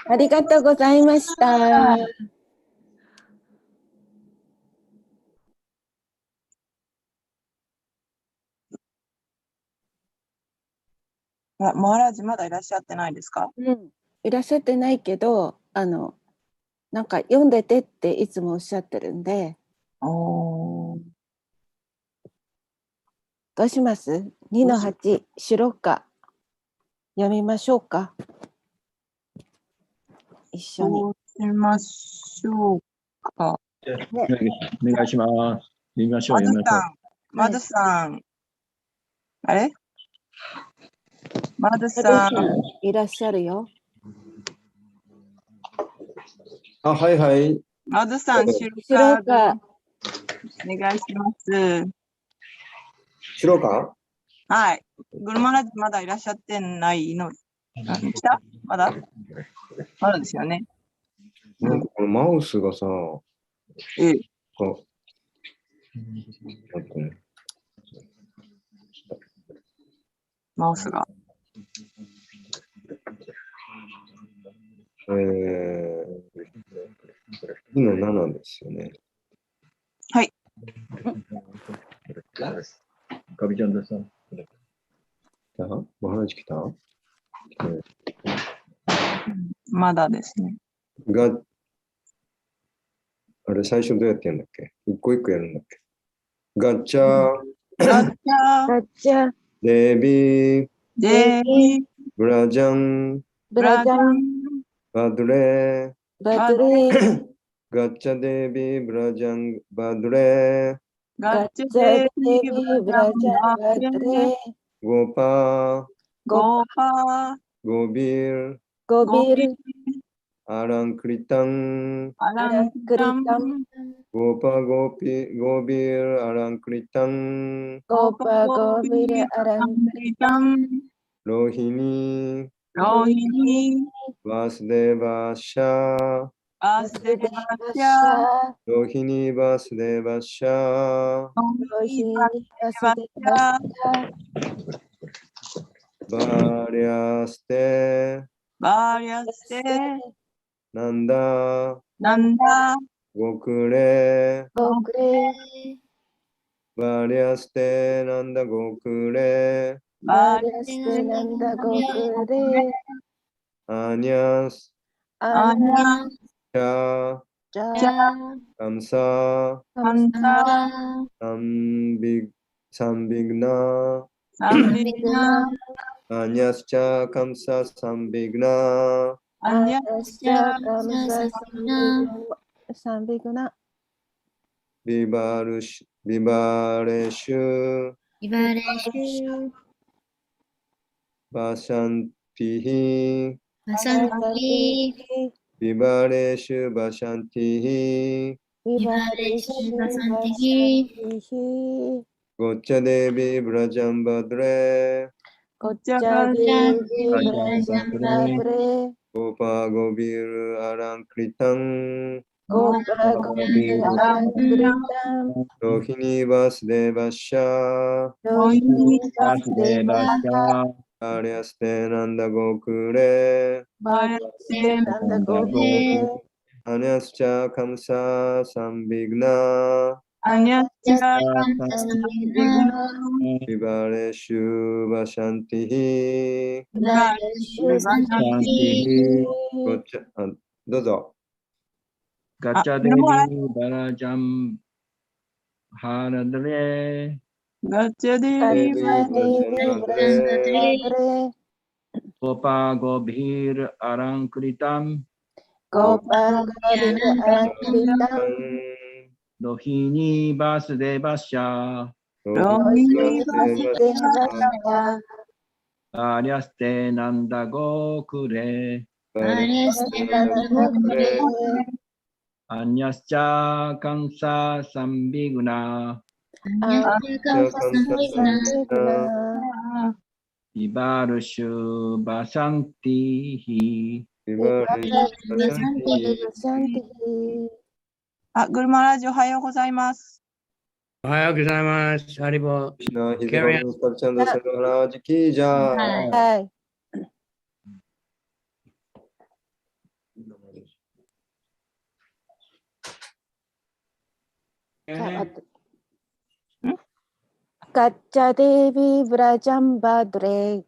ありがとうございました。マハラジまだいらっしゃってないですか？いらっしゃってないけど、なんか読んでてっていつもおっしゃってるんで。どうします？ 2 の8、白か。読みましょうか。一緒に。そうしましょうか。ね、お願いします。読みましょう。マドさん。あれ？マドさん。いらっしゃるよ。あ、はいはい。マドさん、白か。お願いします。白か？はい。グルマラジまだいらっしゃってないのあ、来たまだまだですよね。なんかこのマウスがさ、え、なんかね、マウスが。2の7ですよね。はい。カビちゃんださん。来た？マハラジ来た？まだですね。あれ最初どうやってやるんだっけ？一個一個やるんだっけ？ガッチャー、ガッチャガッチャ、デビー、デビブラジャン、ブラジャン、バドレバドレー、ー、ガッチャデビー、ブラジャン、バドレー、ガッガッチャチャデデビビブラジャン、バドレー、ゴーパー、ゴーパー、ゴビー、ゴビル、アランクリタン、アランアランクリタン、タン、ゴーパー、ゴビール、アランクリタン、ゴーパゴビル、アランクリタン、ロヒニ、ロヒニ、バスデバシャ、バスデバシャ、ロヒニバスデバシャ、ロロヒニヒニババスデスデバシバャ、バリャステ、バーリャステ、なんだ、なんだ、ごくれ、ゴクレ、バリャステ、なんだ、ごくれ、バリャステナンダゴクレ、アニャス、アナアニャ、チャ、ジャチャ、カムサ、カムカンタ、サンビグナ、サンビナ、アニャスチャ、カムサ、サンビグナ、アニャスチャカムササンビグナ、ビバレシュ、イバレシュ、バシャンティヒ、バサンティ、ビバレシュ、バシャンティヒ、ビバレシュバサンティ、ゴッチャデビ、ブラジャンバドレ、ゴッチャデビブラジャンバブレ、ゴパゴビル、アランクリタン、ゴパゴビルアランクリタン、ロヒニバスデバシャ、ロヒニバスデバシャ、アリアステナンダゴクレ、バリステナンダゴクレ、アニャスチャカムササンビグナ、アニャチャ、サンビグナ、ビバレシュバシャンティヒ、ビバレシュバサンティ、ゴッチャ、どうぞ。ガチャデビーバラジャンハラドレガチャデガビチャデビブラジャンバブレ、ゴパゴビールアランクリタンゴパゴビルアランクリタン、ロヒニバスデバシャロヒニバスデバシャ、アリアステナンダゴクレバレステナンダゴクレ、アニャスチャカンササンビグナアニャテカンササンビグナ、イバルシュバシャンティヒビバレシュバシャンティヒ、サンティ、あ、グルマラジオおはようございます。おはようございます。ハリボヒナヒデバルスカルチャンダセルハラジキージャー。はい。ガッチャデビブラジャンバドレ、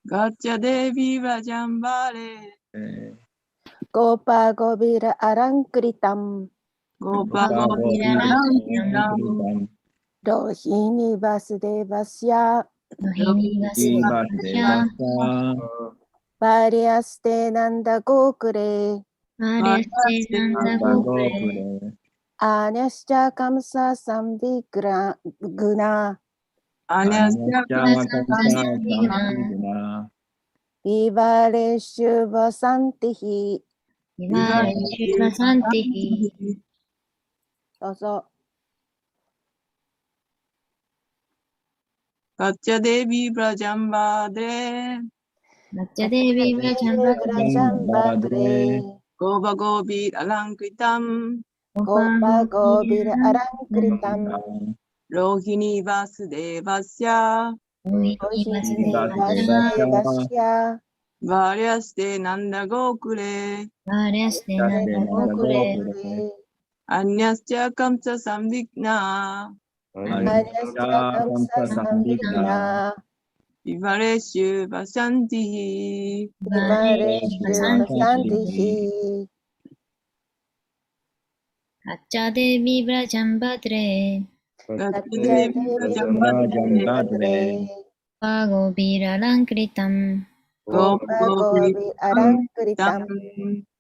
ガチャデビバジャンバレゴパゴビルアランクリタン、ゴパゴビラランキランロヒニバスデバシャ、ロヒニバスデバシャ、バリアステナンダゴクレ、バレステナンダゴクレ、アニャシチャカムササンビグナ、アニャスチャカンササンビグナ、ビバレシュバサンティヒ、イバレシュバサンティヒ、どうぞ。ガチャデビブラジャンバレガッチャデービーブラジャンバブラジャンバトレゴーバゴービーアランクリタン、ゴゴパゴビラアランクリタンローヒニーバスデーバスヤ、ロヒロヒニバスニデーバスデバシヤバーリアステナンダゴークレ、バーレアステナンダゴクレアンニャスチャカムチャサンビクナアリアスタカムササンビクナビバレシュバシャンティヒ、イバレシュバサンティヒガッチャデービーブラジャンバトレガガッチャッチャデデービービジャンバラジャンバトトレパゴビラランクリタンゴーゴパゴビアランクリタン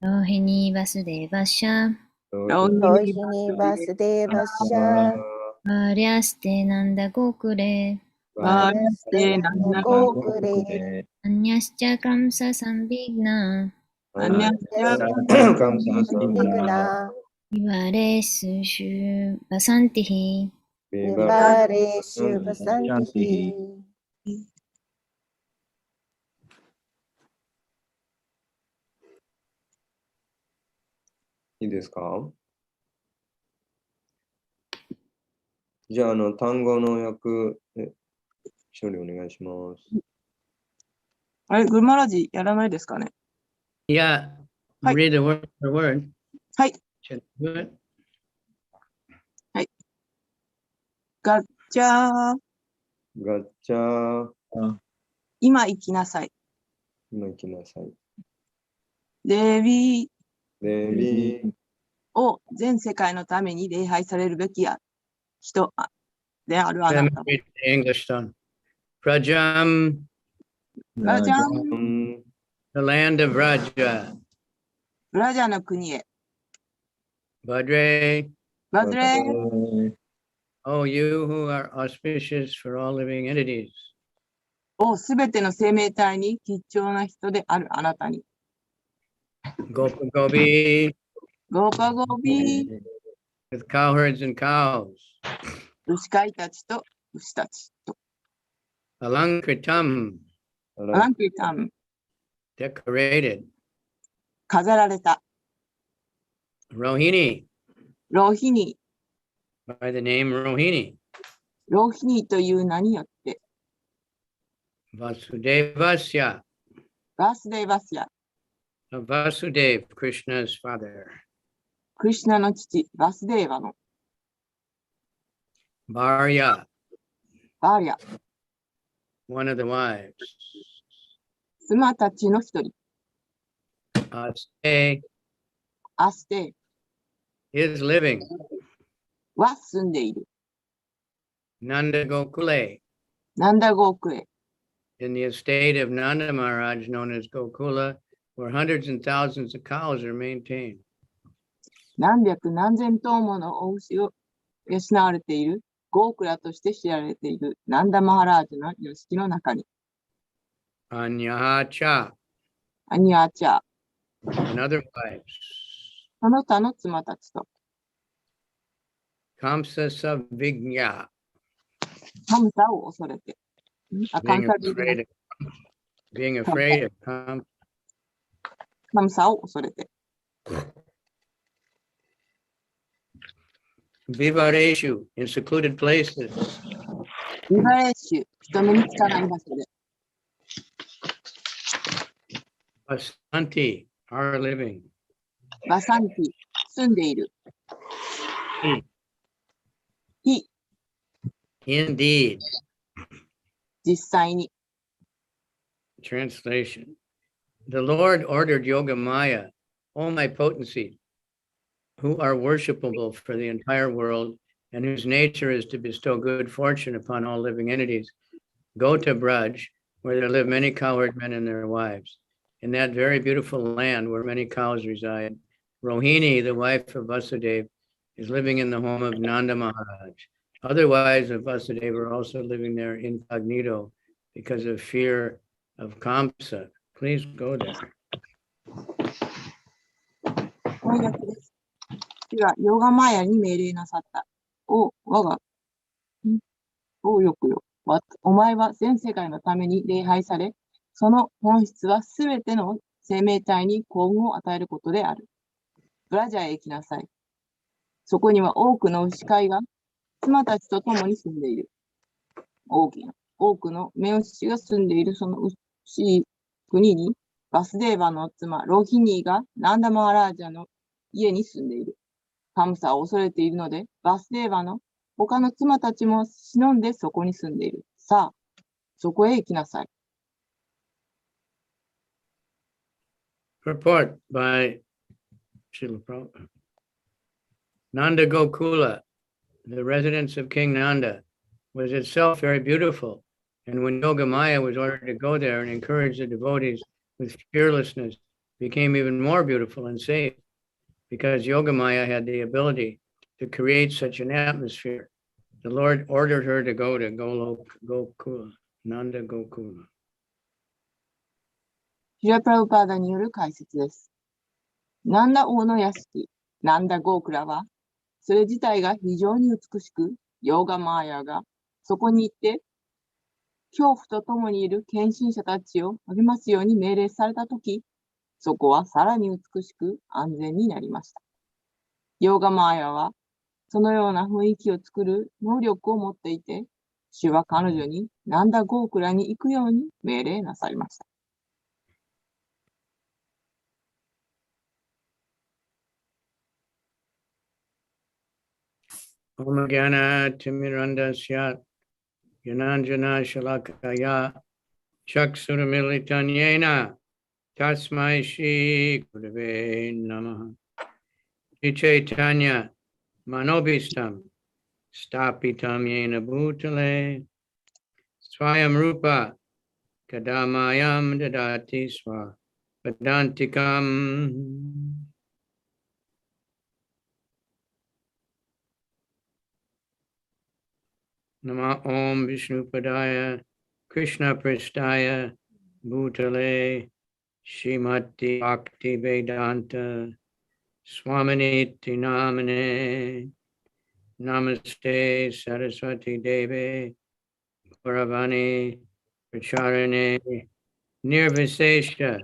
ロヒニバスデーバシャロローヒヒニバスデバシャバーレアステナンダゴクレバーリアアリアスステタナナンダゴゴクークレ、レアンニャスチャカムササンビグナアンニャスチャカムカムササンビクナイバレスシュバサンティヒイバレシュバサンティヒいいですか？じゃあ、単語の訳、処理お願いします。あれ、グルマラジやらないですかね？ Yeah, Hi. read the word for word. はい。 Should do it. ガッチャー、ガッチャー、今行きなさい。今行きなさい。デビーデビー、を全世界のために礼拝されるべき人であるあ Let な me た。 read the English one. Prajam, ラジャン、 the land of Raja. ブラジャーの国へ。 Badre, バズレー oh, you who are auspicious for all living entities. をすべての生命体に貴重な人であるあなたに。 Gopa Gopi, ゴーパゴービー、 with cowherds and cows. 牛飼いたちと牛たちと。 Alankritam, アランクリタン、 decorated. 飾られた。 Rohini, ローヒニ by the name Rohini. ー、ローヒニーという名によって。 Vasudevasya, バースデーバスヤ、 of Vasudev, Krishna's father. クリシュナの父、バスデーバの。 Bharya, バーリャ、 one of the wives. 妻たちの一人。 Aste アステ is living. は住んでいる。 Nanda Gokule, ナンダゴークへ。 in the estate of Nanda Maharaj, known as Gokula, where hundreds and thousands of cows are maintained. 何百何千頭ものお牛を養われているゴークラとして知られているナンダマハラージュの屋敷の中に。 Anyaha アニアーチャー、 and other wives. その他の妻たちと。 Kamsa Savignya, カムサを恐れて。カ being ムサビ afraid of, being afraid ofカムサを恐れて。 Vivareshu, in secluded places. リバレッシュ、人目につかない場所で。 Vasanti, are living. バサンティ、住んでいる。非、 Indeed. 実際に。 Translation. The Lord ordered Yogamaya, O my potency, who are worshipable for the entire world and whose nature is to bestow good fortune upon all living entities, go to Braj, where there live many cowherd men and their wives. In that very beautiful land where many cows reside, Rohini, the wife of Vasudeva, is living in the home of Nanda Maharaj. Other wives of Vasudeva are also living there incognito because of fear of Kamsa. Please go there. 翻訳です。主がヨガマヤに命令なさった。およくよ。お前は全世界のために礼拝され、その本質はすべての生命体に幸運を与えることである。ブラジャへ行きなさい。そこには多くの牛飼いが妻たちと共に住んでいる。多くの目牛が住んでいるその牛国に、バスデーバの妻、ロヒニーがナンダマハラージャの家に住んでいる。カムサを恐れているので、バスデーバの他の妻たちも忍んでそこに住んでいる。さあ、そこへ行きなさい。Purport by Srila Prabhupada. Nanda Gokula, the residence of King Nanda, was itself very beautiful. And when Yogamaya was ordered to go there and encourage the devotees with fearlessness, became even more beautiful and safe, because Yogamaya had the ability to create such an atmosphere. The Lord ordered her to go to Gokula, Nanda Gokula. シラプラブパーダによる解説です。ナンダ王の屋敷、ナンダゴークラは、それ自体が非常に美しく、ヨーガマーヤがそこに行って、恐怖と共にいる献身者たちを励ますように命令されたとき、そこはさらに美しく安全になりました。ヨーガマーヤは、そのような雰囲気を作る能力を持っていて、主は彼女にナンダゴークラに行くように命令なさいました。Om Gyana Timirandasya Yananjana Shalakaya Chaksuramilitanyena Tasmai Shri Gurave Namaha Chaitanya Manobistam Stapitam Yena Bhutale Swayam Rupa Kadamayam Dadati Swa Vedantikam. Nama Om Vishnupadaya Krishna Pristaya Bhutale Shrimati Bhakti Vedanta Swaminiti Namane Namaste Saraswati Devi Gauravani Pracharane Nirvisesha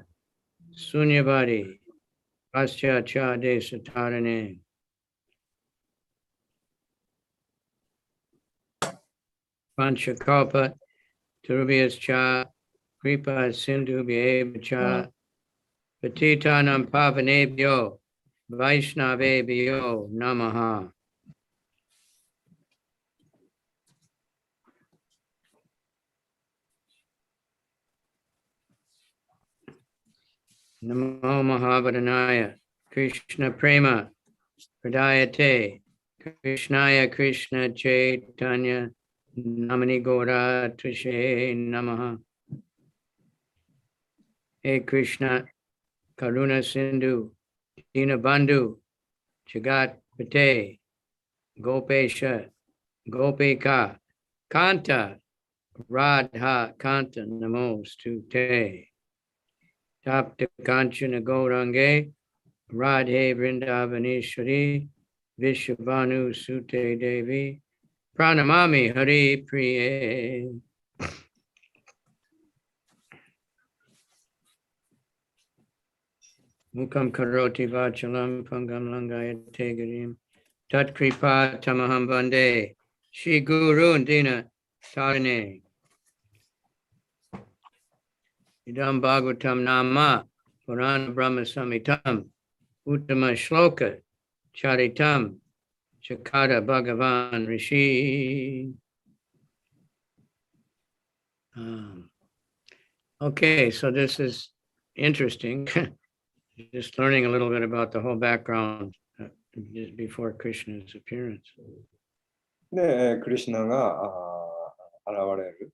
Sunyavadi Paschatya Desatarane. Panchakalpa Turubhyascha Kripa Sindhubhyeva Patitanam Pavanebhyo Vaishnavebhyo Namaha. Namo Mahavadhanaya Krishna Prema Pradayate Krishnaya Krishna Chaitanya Namani Gora Trishe Namaha. Hey Krishna Karuna Sindhu Dinabandhu Jagat Pate Gopesha Gopika Kanta Radha Kanta Namostute Tapta Kanchana Gaurange Radhe Vrindavaneshwari Vishabhanu Sute Devi Pranamami Hari Priye. Mukam Karoti Vachalam Pangam Langayate Girim Tat Kripa Tamaham Bande Shri Guru Dina Tarane Idam Bhagavatam Nama Purana Brahma Samitam Uttama Shloka Charitam Chakara Bhagavan Rishi. Okay, so this is interesting. Just learning a little bit about the whole background just before Krishna's appearance. で、クリシュナが現れる、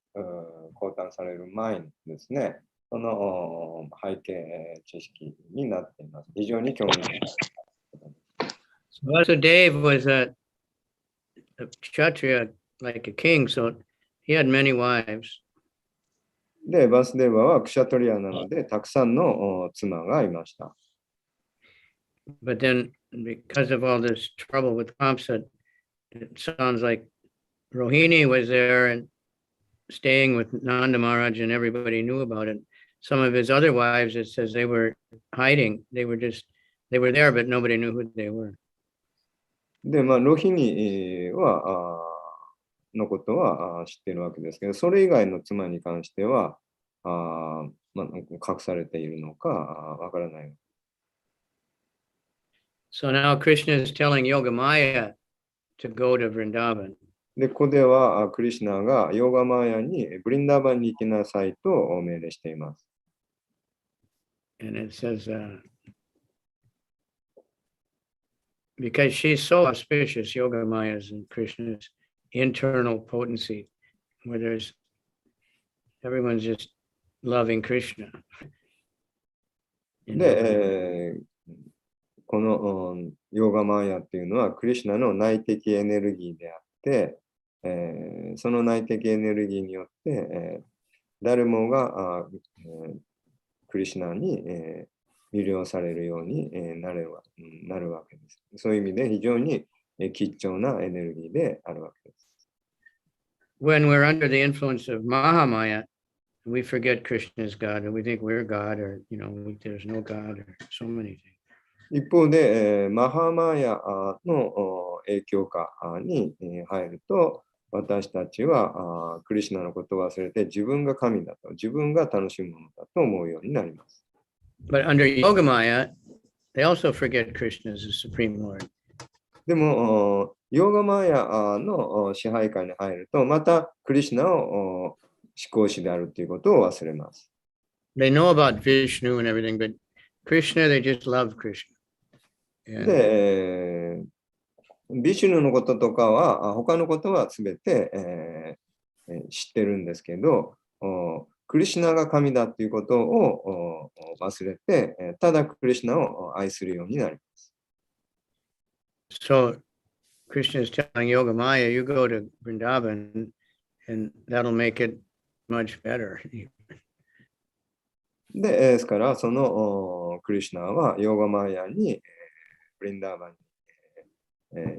降誕される前にですね、その背景知識になっています。非常に興味深い。So Vasudeva was a kshatriya, like a king, so he had many wives. で、バスデーバはクシャトリアなので、たくさんの妻がいました。But then, because of all this trouble with Kamsa, it sounds like Rohini was there and staying with Nanda Maharaj, and everybody knew about it. some of his other wives, it says they were hiding. They were there, but nobody knew who they were. で、ロヒニは、のことは知っているわけですけど、それ以外の妻に関しては、隠されているのかわからない。So now Krishna is telling Yogamaya to go to Vrindavan. で、ここではクリシュナがヨガマーヤにブリンダーバンに行きなさいと命令しています。And it says, because she's so auspicious, Yogamaya's and Krishna's internal potency, where everyone's just loving Krishna. で、このヨガマーヤっていうのはクリシュナの内的エネルギーであって、その内的エネルギーによって、誰もがクリシュナに、魅了されるように、なるわけです。そういう意味で非常に貴重なエネルギーであるわけです。When we're under the influence of Mahamaya, we forget Krishna is God and we think we're God or, there's no God or so many things. 一方で、マハマーヤの影響下に入ると、私たちはクリシュナのことを忘れて自分が神だと、自分が楽しむものだと思うようになります。But under Yogamaya, they also forget Krishna as the Supreme Lord. でも、ヨガマーヤの支配下に入ると、またクリシュナを思考師であるということを忘れます。They know about Vishnu and everything, but Krishna, they just love Krishna. で、ビシュヌのこととかは、他のことはすべて、知ってるんですけど、クリシュナが神だっていうことを忘れて、ただクリシュナを愛するようになります。So, Krishna is telling Yogamaya, you go to Vrindavan and that'll make it much better. ですから、そのクリシュナはヨガマーヤにブリンダーバン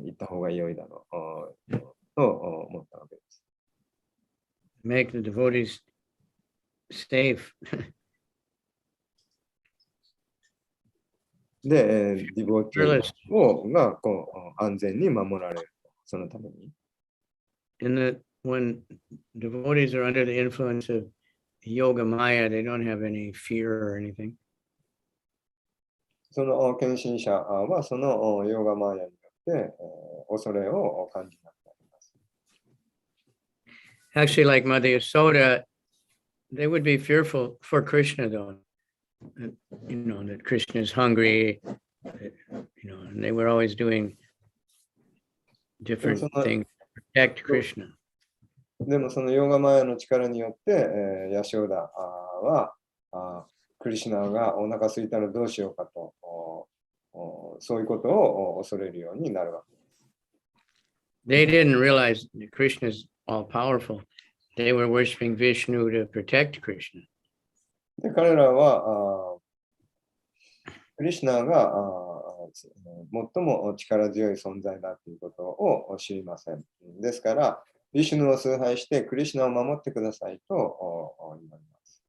に行った方が良いだろうと思ったわけです。Make the devotees safe. で、ディボティが安全に守られる。そのために。When devotees are under the influence of Yoga Maya, they don't have any fear or anything. その献身者はそのヨガマーヤによって恐れを感じなくなります。Actually, like Mother Yasoda, they would be fearful for Krishna, though. That Krishna is hungry, and they were always doing different things to protect Krishna. でもそのヨガマーヤの力によって、ヤショーダはクリシュナがお腹空いたらどうしようかと、そういうことを恐れるようになるわけです。They didn't realize that Krishna is all powerful. They were worshiping Vishnu to protect Krishna. で彼らはクリシュナが最も力強い存在だということを知りません。ですから、ビシュヌを崇拝してクリシュナを守ってくださいと言われます。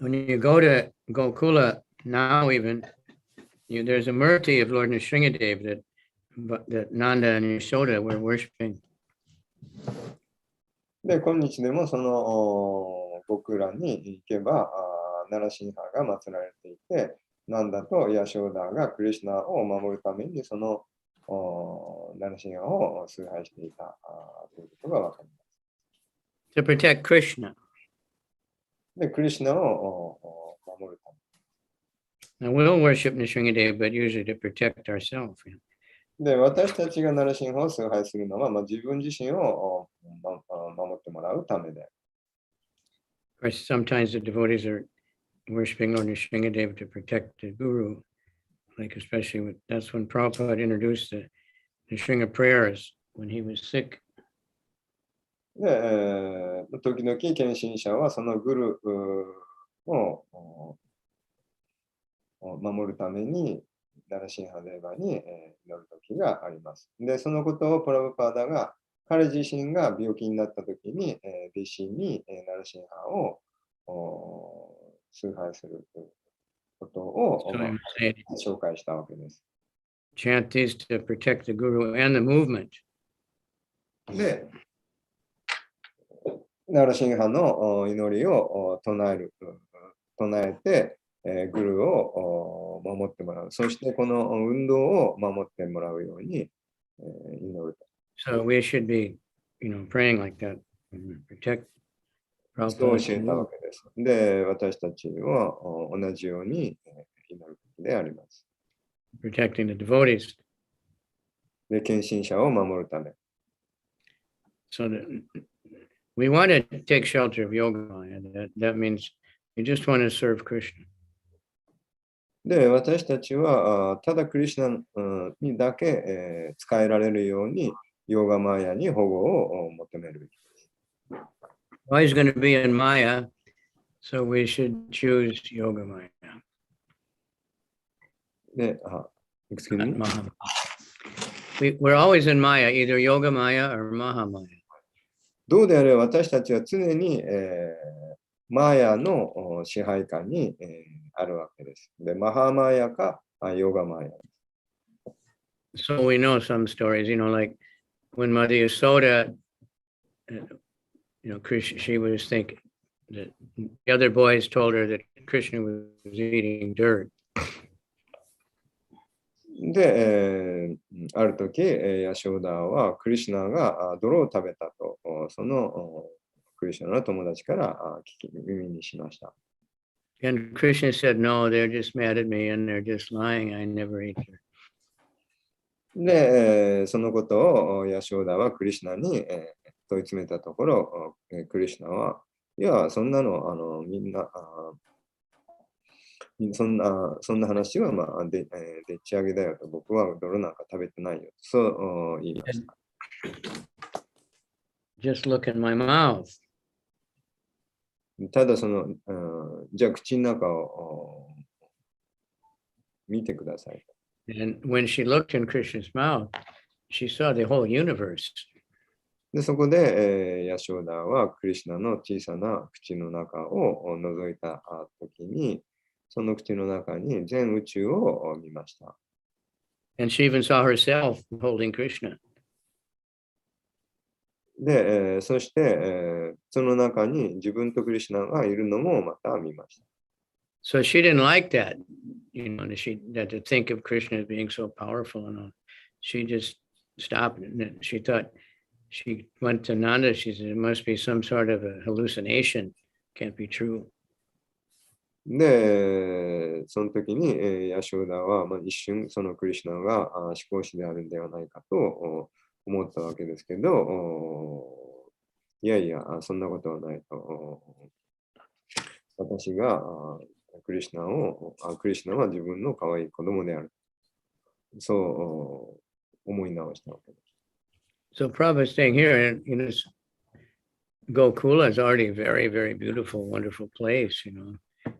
When you go to Gokula now, even there's a murti of Lord Nrsingadev that Nanda and Yashoda were worshiping. で、今日でもそのゴクラに行けば、ナラシンハが祀られていて、ナンダとヤショーダがクリシュナを守るためにそのナラシンハを崇拝していたということがわかります。To protect Krishna. で、クリシュナを守るため。Now we'll worship Nrsingadev, but usually to protect ourselves. で、私たちがナラシンハを崇拝するのは、自分自身を守ってもらうためで。Of course, sometimes the devotees are worshiping Lord Nrsingadev to protect the guru, like especially that's when Prabhupada introduced the Nrsinga prayers when he was sick. で、時々献身者はそのグルを守るためにナラシンハデーバに祈る時があります。で、そのことをプラブパーダが彼自身が病気になった時に、弟子に、ナラシンハを崇拝することを、So he would say, 紹介したわけです。chant these to protect the guru and the movement. で、ナラシンハの祈りを唱えて、グルを守ってもらう。そしてこの運動を守ってもらうように祈る。So we should be, praying like that, protect そう教えたわけです。で、私たちは同じように祈るべきであります。protecting the devotees. で、献身者を守るため。So that we want to take shelter of Yogamaya. That means you just want to serve Krishna. で、私たちはただクリシュナにだけ使えられるように、ヨガマヤに保護を求めるべきです。Always going to be in Maya, so we should choose Yogamaya. で、excuse me? We're always in Maya, either Yogamaya or Mahamaya. どうであれ私たちは常に、マーヤの支配下に、あるわけです。で、マハマーヤかヨガマーヤ。So we know some stories, like when Mother Yasoda, Krishna, she was thinking that the other boys told her that Krishna was eating dirt. で、ある時、ヤショーダはクリシュナが泥を食べたと、そのクリシュナの友達から耳にしました。And Krishna said, no, they're just mad at me and they're just lying. I never ate dirt. で、そのことをヤショーダはクリシュナに問い詰めたところ、クリシュナは、いや、そんなの、みんな、そんな話は、でっち上げだよと、僕は泥なんか食べてないよ。そう言いました。Just look in my mouth. ただじゃあ口の中を見てください。And when she looked in Krishna's mouth, she saw the whole universe. でそこで、ヤショーダはクリシュナの小さな口の中を覗いたときに、その口の中に全宇宙を見ました。And she even saw herself holding Krishna. で、そして、その中に自分とクリシュナがいるのもまた見ました。So she didn't like that, that to think of Krishna as being so powerful and all. She just stopped and she thought, she went to Nanda, she said, it must be some sort of a hallucination. Can't be true. で、その時に、ヤショーダは、一瞬そのクリシュナが思考師であるんではないかと思ったわけですけど、いやいや、そんなことはないと。私がクリシュナは自分の可愛い子供である。そう思い直したわけです。So Prabhupada is staying here and Gokula is already a very, very beautiful, wonderful place,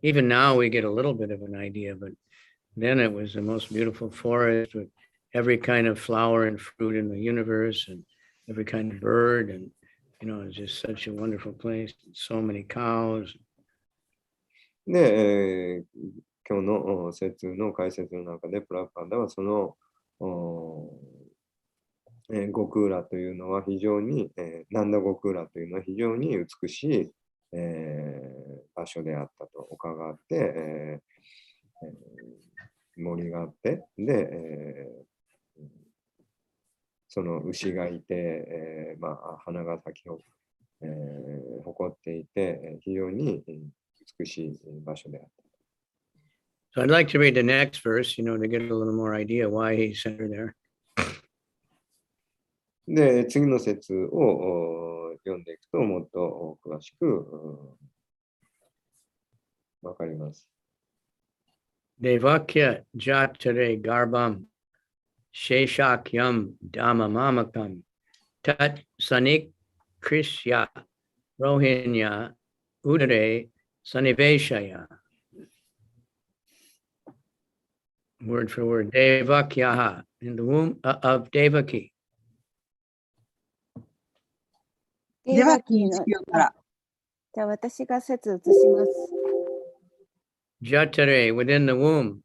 Even now we get a little bit of an idea, but then it was the most beautiful forest with every kind of flower and fruit in the universe and every kind of bird. And, it's just such a wonderful place. So many cows. で、今日の説の解説の中でプラパダはそのゴクーラというのは非常に、ナンダゴクーラというのは非常に美しい、場所であったと丘があって、森があって、で、その牛がいて、花が咲き誇っていて、非常に美しい場所であった。So I'd like to read the next verse, to get a little more idea why he sent her there. で、次の説を読んでいくともっと詳しくわかります。Devakya jatare garbam sheshakyam dhamamamakam tat sanik krishya rohinya udare saniveshaya. Word for word. Devakyaha, in the womb of Devaki. デバキの子宮から。じゃあ私が説移します。Jatare, within the womb.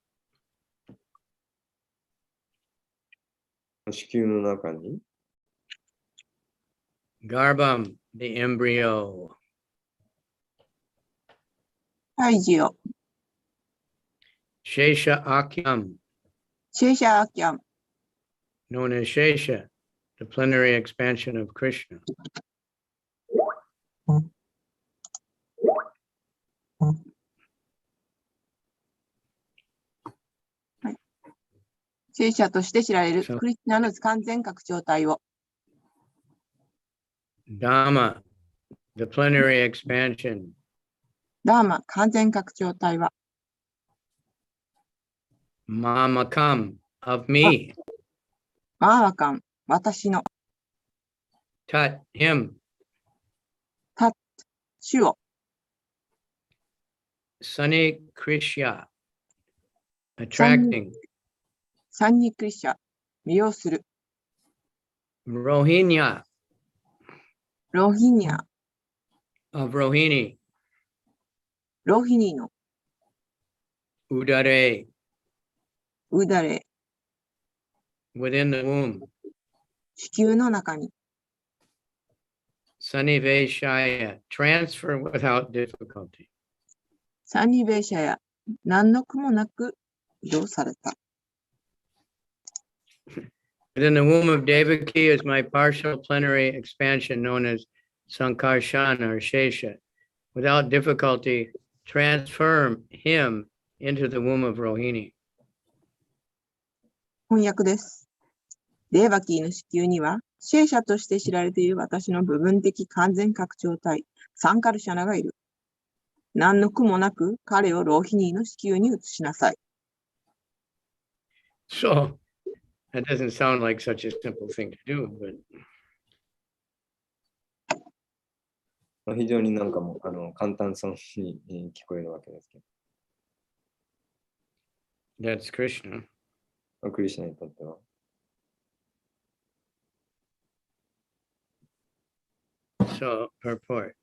子宮の中に。Garbam, the embryo. 胎児を。Shesha Akyam, シェーシャーキャン。 known as Shesha, the plenary expansion of Krishna. シェーシャとして知られるクリスナの完全拡張体を。Dhamma, the plenary expansion. ダーマ完全拡張体は。Mamakam, of me. マーワカン、私の。 Tat, him. 主を。 Sunny Krishya, attracting. サンニクリシャ、魅了する。 Rohingya, ロヒニャ、 of Rohini. ロヒニーの。 Udare, ウダレ、 within the womb. 子宮の中に。 Saniveshaya, transfer without difficulty. サンニベーシャや何の苦もなく移動された。 Within the womb of Devaki is my partial plenary expansion known as Sankarshan or Shesha. Without difficulty, transform him into the womb of Rohini. 翻訳です。デーバキーの子宮には、シェーシャとして知られている私の部分的完全拡張体、サンカルシャナがいる。何の苦もなく彼をローヒニーの子宮に移しなさい。 So that doesn't sound like such a simple thing to do, but 非常になんかもう簡単そうに聞こえるわけですけ that's Krishna. ど、クリシュナにとっては。So, purport.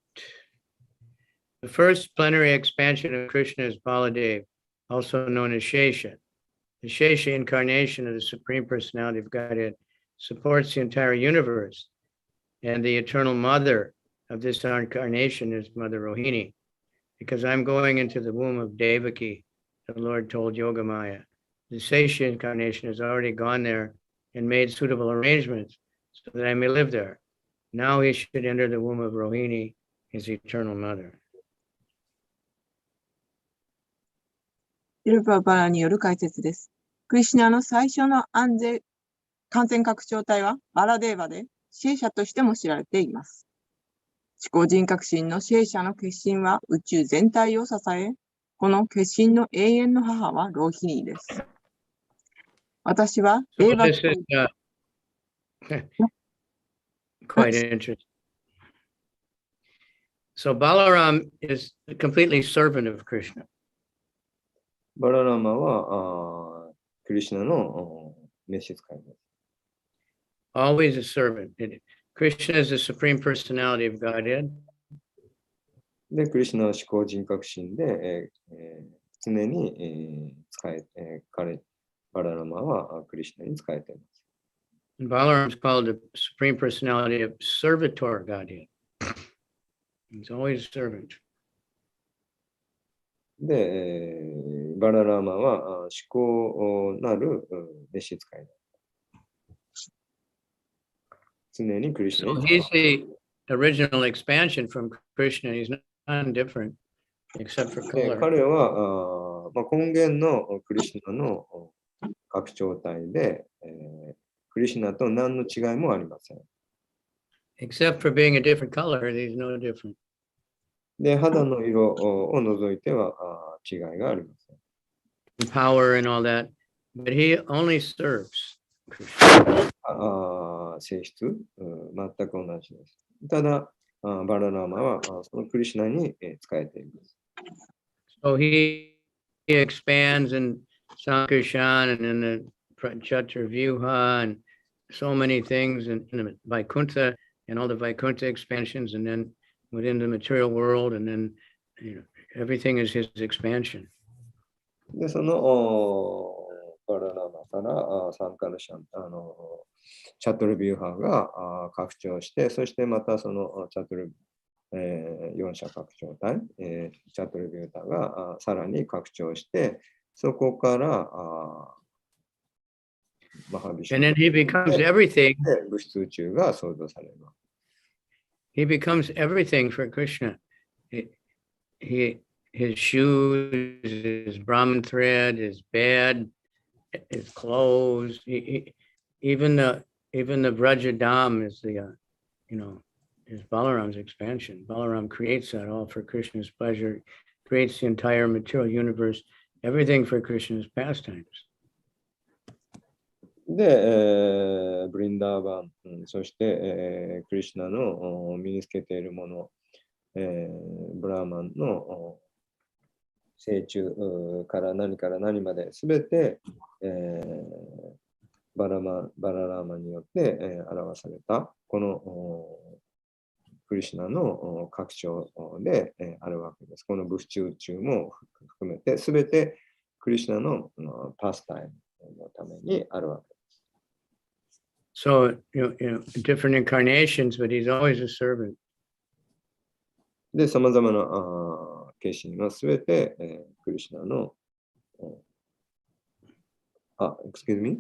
The first plenary expansion of Krishna is Baladev, also known as Shesha. The Shesha incarnation of the Supreme Personality of Godhead supports the entire universe, and the eternal mother of this incarnation is Mother Rohini. Because I'm going into the womb of Devaki, the Lord told Yogamaya. The Shesha incarnation has already gone there and made suitable arrangements so that I may live there. Now he should enter the womb of Rohini, his eternal mother. シルパパラによる解説です。クリシュナの最初の完全拡張体はバラデーバで、シェーシャとしても知られています。思考人格心のシェーシャの決心は宇宙全体を支え、この決心の永遠の母はローヒニーです。私は So デーバ this is quite interesting. So Balaram is completely servant of Krishna. バララマはクリシュナの召使いです。Always a servant. Krishna is the supreme personality of Godhead. で、クリシュナは思考人格心で、常に、バララマはクリシュナに仕えています。And Balaram is called the supreme personality of servitor Godhead. He's always a servant. で、バララマは思考なる召使いだ。常にクリシュ So ナに。 he's the original expansion from Krishna. He's not different except for で color. 彼は根源のクリシュナの拡張体で、クリシュナと何の違いもありません。Except for being a different color, he's no different. で、肌の色を除いては違いがありません。Power and all that, but he only serves Krishna. 性質、全く同じです。ただ、バララマはそのクリシュナに仕えています。So he expands in Sankarshan and in the Chaturvyuha and so many things in the Vaikuntha, and all the Vaikuntha expansions, and then within the material world, and then everything is his expansion. で、そのバララマからサンカルシャン、チャトルビューハが拡張して、そしてまたそのチャトル、4社拡張体、チャトルビューハがさらに拡張して、そこからマハビシュ And then he becomes everything. で物質宇宙が創造されます。He becomes everything for Krishna. His shoes, his Brahman thread, his bed, his clothes, even the Vrajadam is is Balaram's expansion. Balaram creates that all for Krishna's pleasure, creates the entire material universe, everything for Krishna's pastimes. で、ブリンダーバン、そして、クリシュナの身につけているもの、ブラーマンの成虫から何まで、すべて、バララーマによって、表された、このクリシュナの拡張で、あるわけです。この物質宇宙も含めて、すべてクリシュナのパスタイムのためにあるわけです。So, different incarnations, but he's always a servant. で、さまざまな化身はすべて、クリシュナの、excuse me?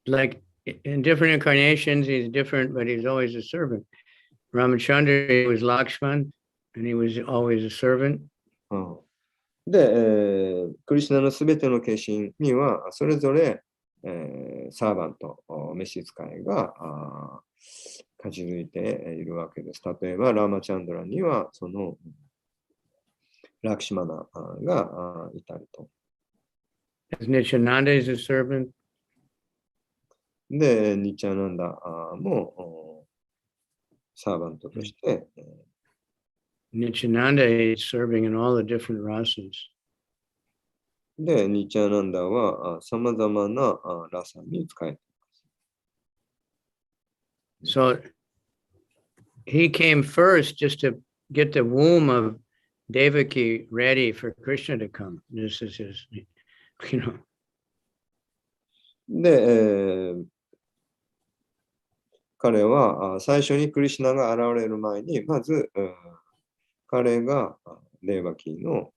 Like in different incarnations, he's different, but he's always a servant. Ramachandra, he was Lakshman, and he was always a servant. で、クリシュナのすべての化身には、それぞれ、サーバント、召使いが勝ち抜いているわけです。例えば、ラーマチャンドラには、そのラクシマナがいたりと。Nityananda is a servant. で、ニチャナンダもサーバントとして。Nityananda is serving in all the different rasas. で、ニチャナンダはさまざまなラサに使えています。So he came first just to get the womb of Devaki ready for Krishna to come. This is his, で、彼は最初にクリシュナが現れる前に、まず彼がデーバキーの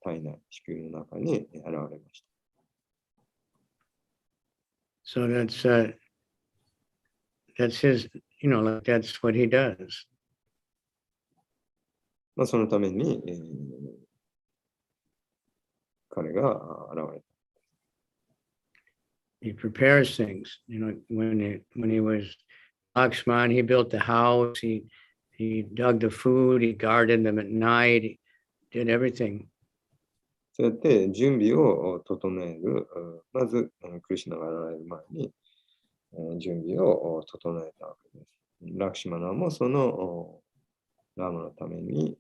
体内、子宮の中に現れました。So that's his, like that's what he does. まあそのために、彼が現れた。He prepares things, when he was Lakshman, he built the house, he dug the food, he guarded them at night, he did everything. そうやって準備を整える。まず、クリシュナが現れる前に、準備を整えたわけです。ラクシマナもそのラーマのために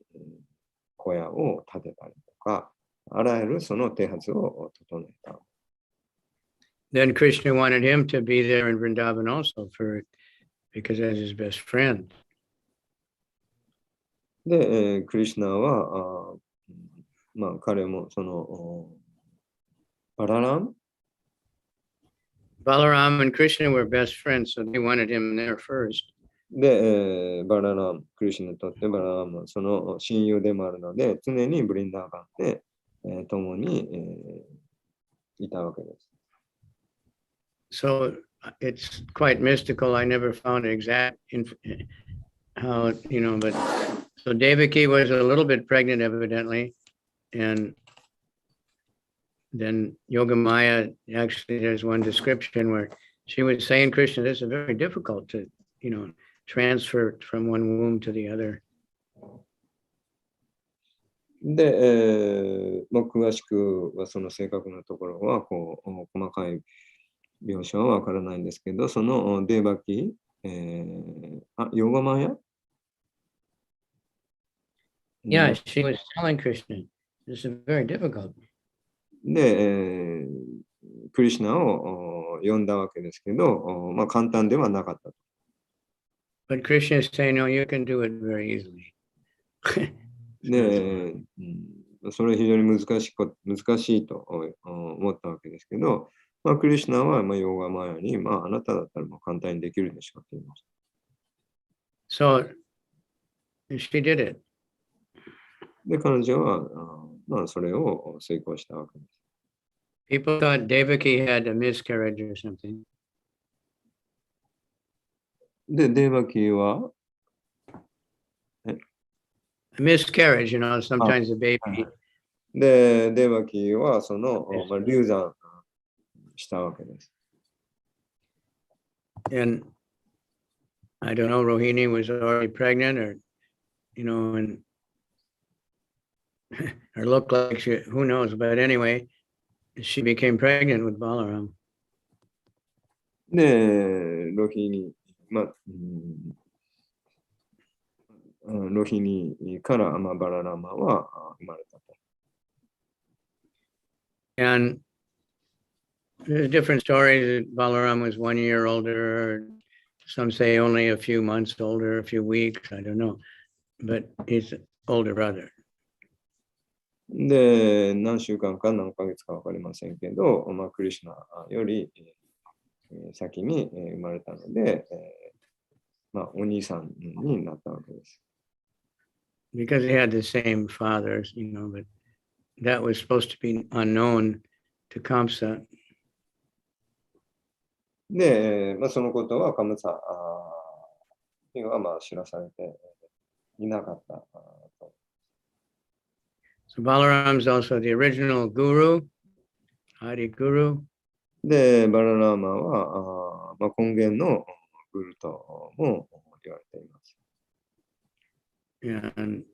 小屋を建てたりとか、あらゆるその手はずを整えた。Then Krishna wanted him to be there in Vrindavan also because as his best friend. で、クリシュナは、まあ彼もそのバララム Balaram and Krishna were best friends, so they wanted him there first. で、バララム、クリシュナにとってバララムはその親友でもあるので、常にブリンダーバンで、共に、いたわけです。So it's quite mystical. I never found exact how, but so Devaki was a little bit pregnant evidently. And then Yogamaya, actually there's one description where she was saying, Krishna, this is very difficult to, transfer from one womb to the other. で、詳しくはその正確なところは細かい描写はわからないんですけど、そのデーバキ、ヨガマヤ Yeah, she was telling Krishna, this is very difficult. で、クリシュナを呼んだわけですけど、まあ簡単ではなかったと。But Krishna is saying, no, you can do it very easily. で、それ非常に難しいと思ったわけですけど、クリシュナはヨーガマヤに、あなただったら簡単にできるでしょうと言いました。So she did it. で、彼女は、それを成功したわけです。People thought Devaki had a miscarriage or something. で、デーバキは A miscarriage, sometimes a baby. で、デーバキは流産したわけです。And I don't know, Rohini was already pregnant or, and or looked like she, who knows, but anyway, she became pregnant with Balaram. で、ロヒニからバララマは生まれたと。And there's different stories. Balaram was 1 year older. Some say only a few months older, a few weeks. I don't know. But he's an older brother. で、何週間か何ヶ月か分かりませんけど、クリシュナより先に生まれたので、お兄さんになったわけです。Because he had the same fathers, but that was supposed to be unknown to Kamsa. で、そのことはカムサには知らされていなかったと。So Balaram is also the original guru, Adi Guru. で、バララーマは根源のグルとも言われています。And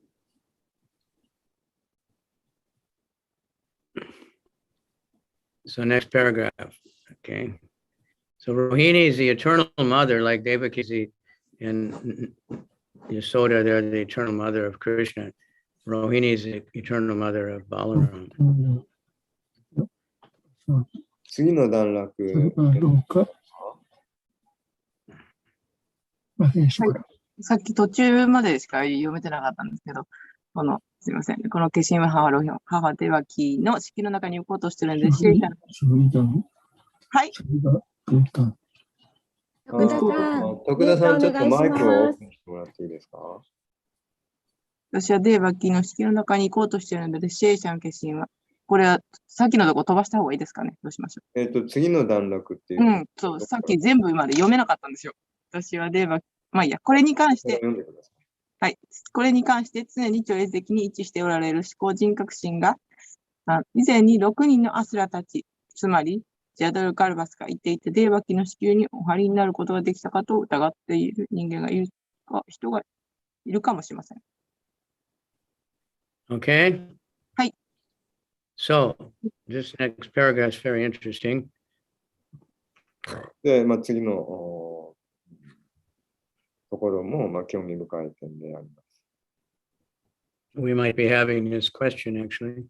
so next paragraph, okay. So Rohini is the eternal mother, like Devaki and Yasoda, they're the eternal mother of Krishna. Rohini is the eternal mother of Balaram. 次の段落。さっき途中までしか読めてなかったんですけど、すみません。この化身は母デバキの式の中に行こうとしてるんで、はい。徳田さん、ちょっとマイクをオープンしてもらっていいですか？私はデーバキの式の中に行こうとしてるので、シェイシャン化身は、これはさっきのとこ飛ばした方がいいですかね？どうしましょう？次の段落っていう。そう、さっき全部まで読めなかったんですよ。私はデーバキ、いいや、これに関して、はい、これに関して常に超越的に一致しておられる思考人格心が、以前に6人のアスラたち、つまり、ジャダル・カルバスが言っていて、デーバキの子宮にお張りになることができたかと疑っている人がいる人がいるかもしれません。Okay? はい。So, this next paragraph is very interesting. で、次のところも興味深い点であります。We might be having this question actually.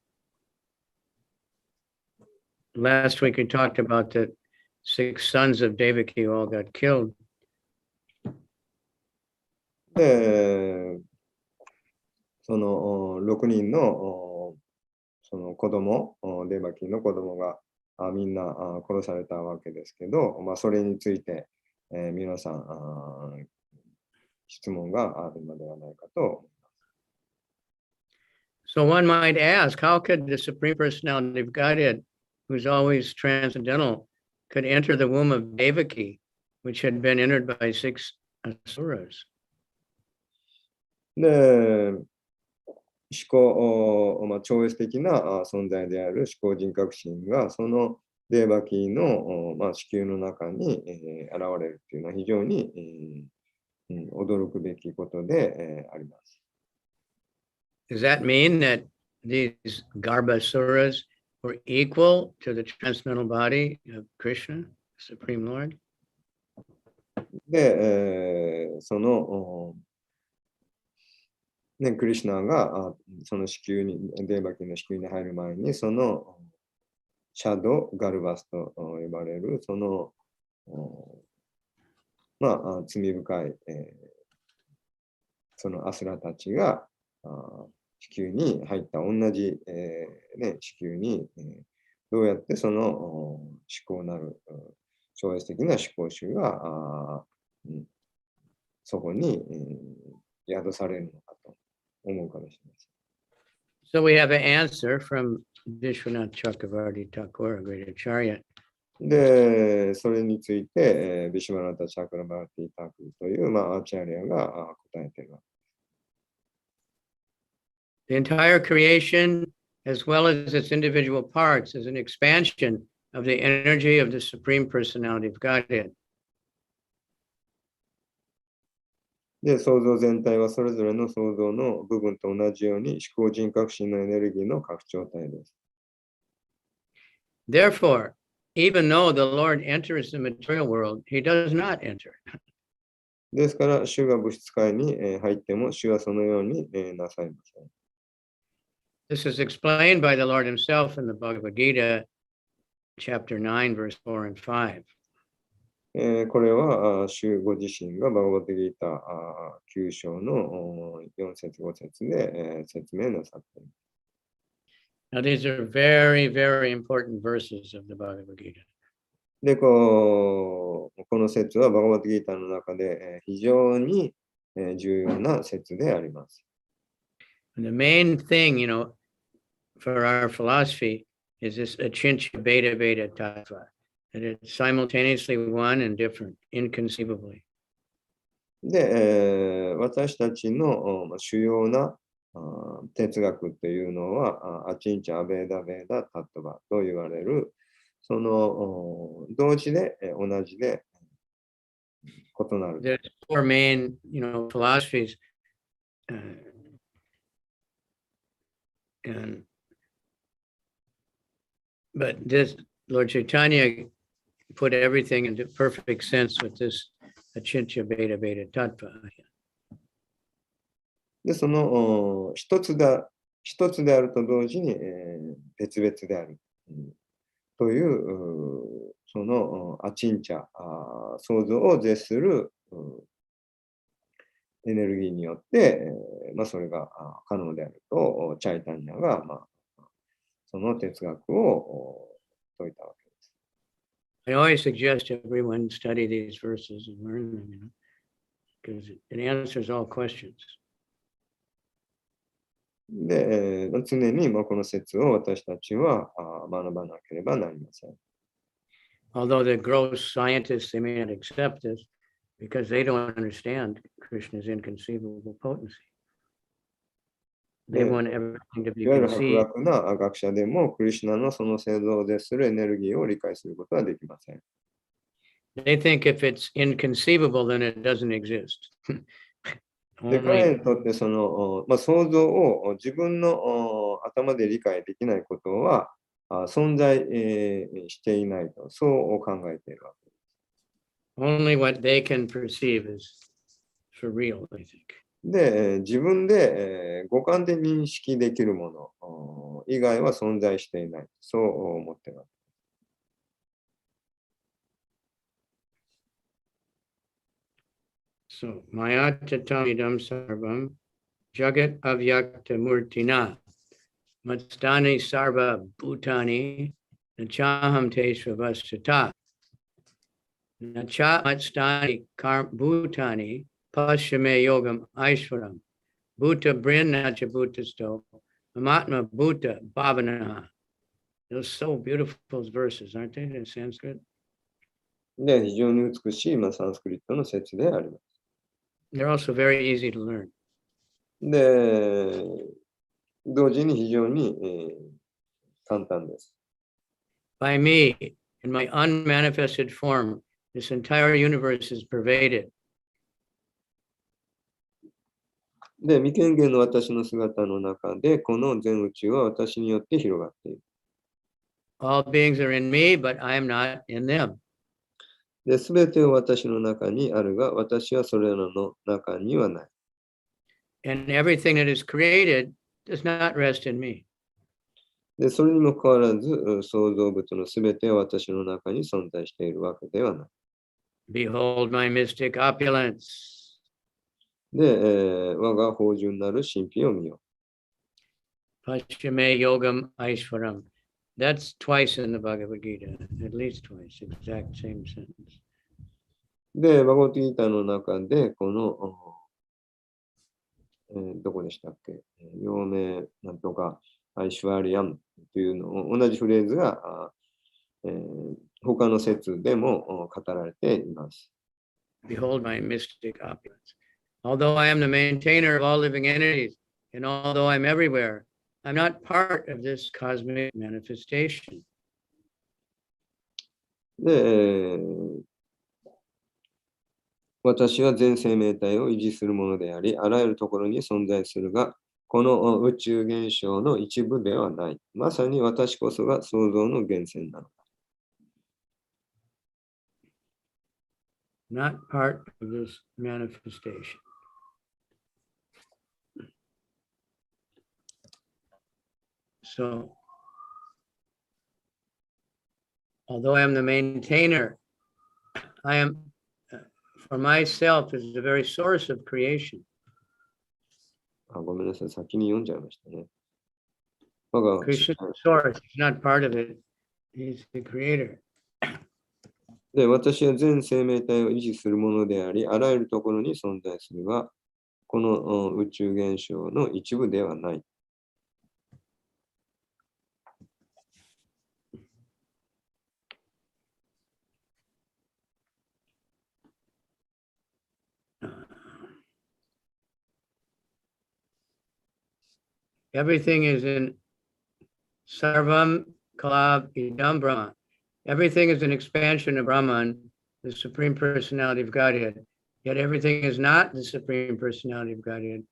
Last week we talked about the 6 sons of Devaki who all got killed. で、その6人のその子供、デバキの子供がみんな殺されたわけですけど、それについて皆さん質問があるのではないかと思います。So one might ask, how could the Supreme Personality of Godhead, who's always transcendental, could enter the womb of Devaki, which had been entered by 6 asuras? で、思考、超越的な存在である思考人格心がそのデーバキの、子宮の中に、現れるというのは非常に、驚くべきことで、あります。Does that mean that these Garbhasuras were equal to the transcendental body of Krishna, Supreme Lord? で、そのクリシュナがその子宮に、デーバキの子宮に入る前に、そのシャド・ガルバスと呼ばれる、その罪深いそのアスラたちが地球に入った同じ、地球に、どうやってその思考なる超越的な思考集がそこに、宿されるのかと思うかもしれません。So we have an answer from Vishwanath Chakravarti Thakur, a great acharya. で、それについて、ビシュマナタ・チャクラバーティ・タクという、アーチャリアが答えているわけです。The entire creation, as well as its individual parts, is an expansion of the energy of the Supreme Personality of Godhead. で、創造全体はそれぞれの創造の部分と同じように思考人格心のエネルギーの拡張体です。Therefore, even though the Lord enters the material world, he does not enter. ですから、主が物質界に入っても、主はそのようになさいません。This is explained by the Lord himself in the Bhagavad Gita, chapter 9, verse 4 and 5. これは主ご自身がバガバッドギータ9章の4節5節で説明なさっています。Now, these are very, very important verses of the Bhagavad Gita. で、この説はバガバッドギータの中で非常に重要な説であります。And the main thing, for our philosophy is this achintya beta beta tattva, that it's simultaneously one and different, inconceivably. で、私たちの主要な哲学っていうのは、アチンチャ・アベーダ・ベーダ・タットバと言われる、その同時で同じで異なる。There's four main, philosophies, but this Lord Chaitanya put everything into perfect sense with this achintya beta beta tattva. で、その一つであると同時に、別々である、という、そのアチンチャ、想像を絶するエネルギーによって、それが可能であると、チャイタニアが、その哲学を説いたわけです。I always suggest everyone study these verses and learn them, because it answers all questions. で、常にこの説を私たちは学ばなければなりません。Although the gross scientists, they may not accept this because they don't understand Krishna's inconceivable potency. They want everything to be いわゆる博 conceived. 学な学者でも、クリシュナのその製造を絶するエネルギーを理解することはできません。They think if it's inconceivable, then it doesn't exist. で、彼にとってその、想像を自分の頭で理解できないことは存在していないと、そう考えているわけです。Only what they can perceive is for real, I think. で、自分で五感で認識できるもの以外は存在していない。そう思っています。So, Mayatatamidam sarvam jagat avyakta murtina matstani sarva bhutani nachaham te svavastata nacha matstani bhutani paschame yogam aishwaram bhuta brinnacha bhutasto amatma bhuta bhavanaha. Those are so beautiful, those verses, aren't they, in Sanskrit? で、非常に美しい、サンスクリットの説であります。They're also very easy to learn. で、同時に非常に、簡単です。By me, in my unmanifested form, this entire universe is pervaded. で、未権限の私の姿の中で、この全宇宙は私によって広がっている。All beings are in me, but I am not in them. で、すべてを私の中にあるが、私はそれらの中にはない。And everything that is created does not rest in me. で、それにもかかわらず、創造物のすべては私の中に存在しているわけではない。Behold my mystic opulence. で、我が芳醇なる神秘を見よ。Pashyame yogam aishvaram. That's twice in the Bhagavad Gita, at least twice, exact same sentence. で、バガバッドギーターの中で、この、どこでしたっけ、陽明なんとか、アイシュワリアムというのを、同じフレーズが、他の説でも語られています。Behold my mystic opulence. Although I am the maintainer of all living entities, and although I'm everywhere, I'm not part of this cosmic manifestation. で、私は全生命体を維持するものであり、あらゆるところに存在するが、この宇宙現象の一部ではない。まさに私こそが創造の源泉なのだ。Not part of this manifestation. So, although I am the maintainer, I am, for myself, is the very source of creation. ごめんなさい、先に読んじゃいましたね。Krishna's source is not part of it. He's the creator. で、私は全生命体を維持するものであり、あらゆるところに存在するが、この宇宙現象の一部ではない。Everything is in Sarvam Kalab Idam Brahman. Everything is an expansion of Brahman, the Supreme Personality of Godhead. Yet everything is not the Supreme Personality of Godhead,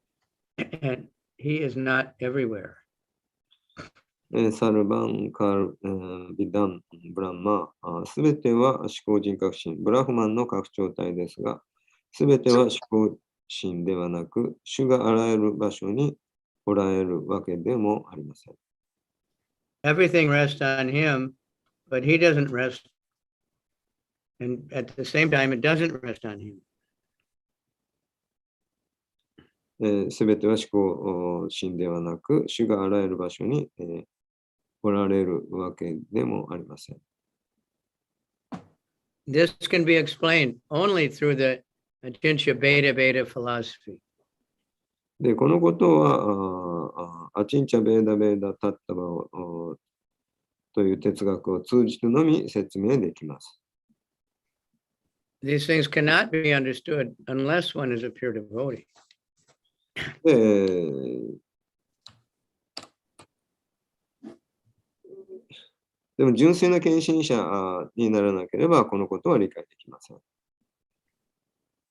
and He is not everywhere. サルバン、カル、ビダン、ブランマ、すべては思考人格心、ブラフマンの拡張体ですが、すべては思考心ではなく、主があらゆる場所におられるわけでもありません。Everything rests on Him, but He doesn't rest. And at the same time, it doesn't rest on Him. すべては思考心ではなく、主があらゆる場所に、おられるわけでもありません。This can be explained only through the Achintya Beta Beta philosophy. で、このことは、アチンチャ・ベーダ・ベーダ・タッタバという哲学を通じてのみ説明できます。These things cannot be understood unless one is a pure devotee. でも純粋な献身者にならなければこのことは理解できません。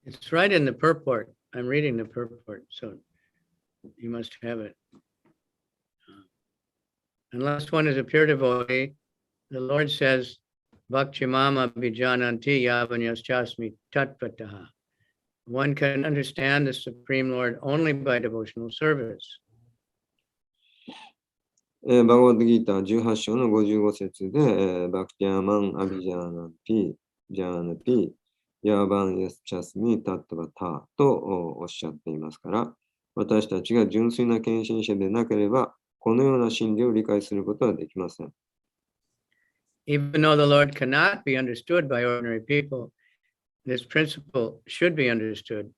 It's right in the purport. I'm reading the purport, so you must have it. Unless one is a pure devotee, the Lord says, Bhaktimama Bijananti Yavanyaschasmi Tatpataha. One can understand the Supreme Lord only by devotional service. バガバッドギーター18章の55節で、バクティアマン・アビジャーナピ、ジャーナピ、ヤーバン・ヤスチャスミ・タッタバタとおっしゃっていますから、私たちが純粋な献身者でなければ、このような真理を理解することはできません。Even though the Lord cannot be understood by ordinary people, this principle should be understood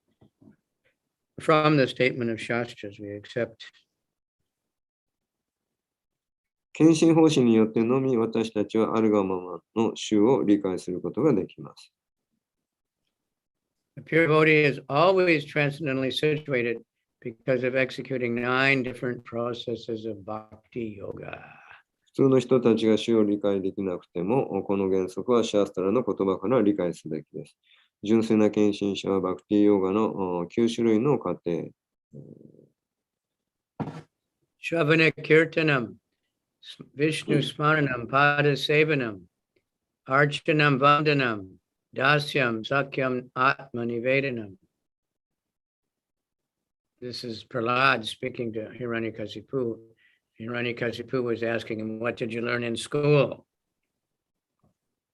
from the statement of Shastras we accept. 献身方針によってのみ私たちはあるがままの主を理解することができます。A pure devotee is always transcendently situated because of executing 9 different processes of bhakti yoga. 普通の人たちが主を理解できなくても、この原則はシャスタラの言葉から理解すべきです。純粋な献身者はバクティヨガの9種類の過程。Shravana Kirtanam, Vishnu Smaranam, Pada Sevanam, Archanam Vandanam, Dasyam, Sakyam, Atma Nivedanam. This is Prahlad speaking to Hiranyakasipu. Hiranyakasipu was asking him, what did you learn in school?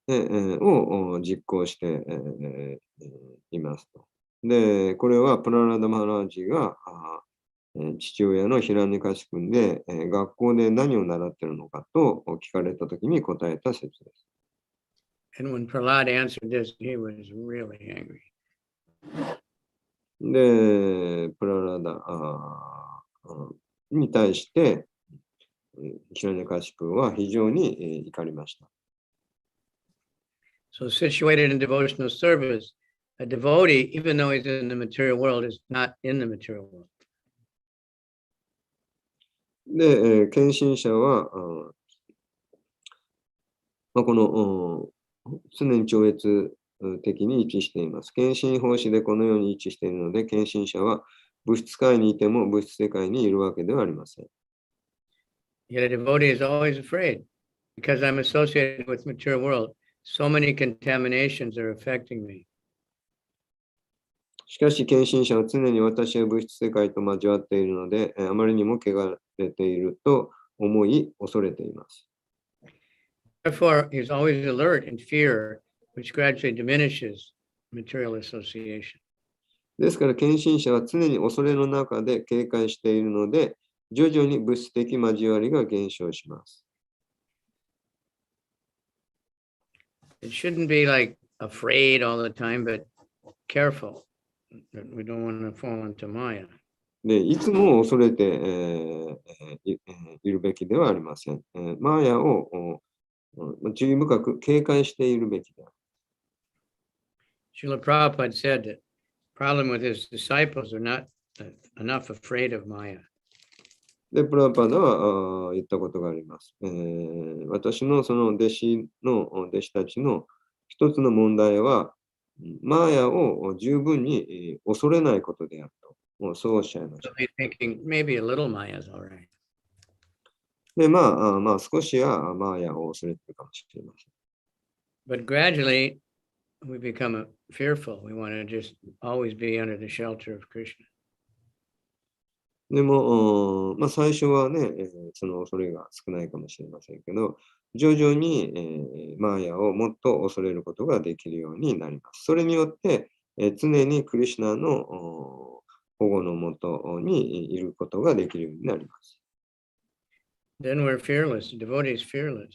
を実行していますと。で、これはプララダ・マハラージが父親のヒラニカシ君で、学校で何を習っているのかと聞かれたときに答えた説です。And when Prahlad answered this, he was really angry. で、プララダに対して、ヒラニカシ君は非常に怒りました。So situated in devotional service, a devotee, even though he's in the material world, is not in the material world. で、献身者は、この常に超越的に位置しています。献身奉仕でこのように位置しているので、献身者は物質界にいても物質世界にいるわけではありません。Yet a devotee is always afraid because I'm associated with material world. So many contaminations are affecting me. しかし、献身者は常に私は物質世界と交わっているので、あまりにも汚れていると思い、恐れています。Therefore, he's always alert in fear, which gradually diminishes material association. ですから、献身者は常に恐れの中で警戒しているので、徐々に物質的交わりが減少します。It shouldn't be like afraid all the time, but careful that we don't want to fall into Maya. で、いつも恐れて、いるべきではありません。マーヤを注意深く警戒しているべきである。Srila Prabhupada said that problem with his disciples are not enough afraid of Maya. で、プラパダは言ったことがあります。私のその弟子たちの一つの問題は、マーヤを十分に恐れないことであると、そうおっしゃいました。So he's thinking maybe a little Maya is all right. で、少しはマーヤを恐れているかもしれません。But gradually, we become fearful. We want to just always be under the shelter of Krishna. でも、最初はね、その恐れが少ないかもしれませんけど、徐々に、マーヤをもっと恐れることができるようになります。それによって、常にクリシュナの保護のもとにいることができるようになります。Then we're fearless. The devotee is fearless.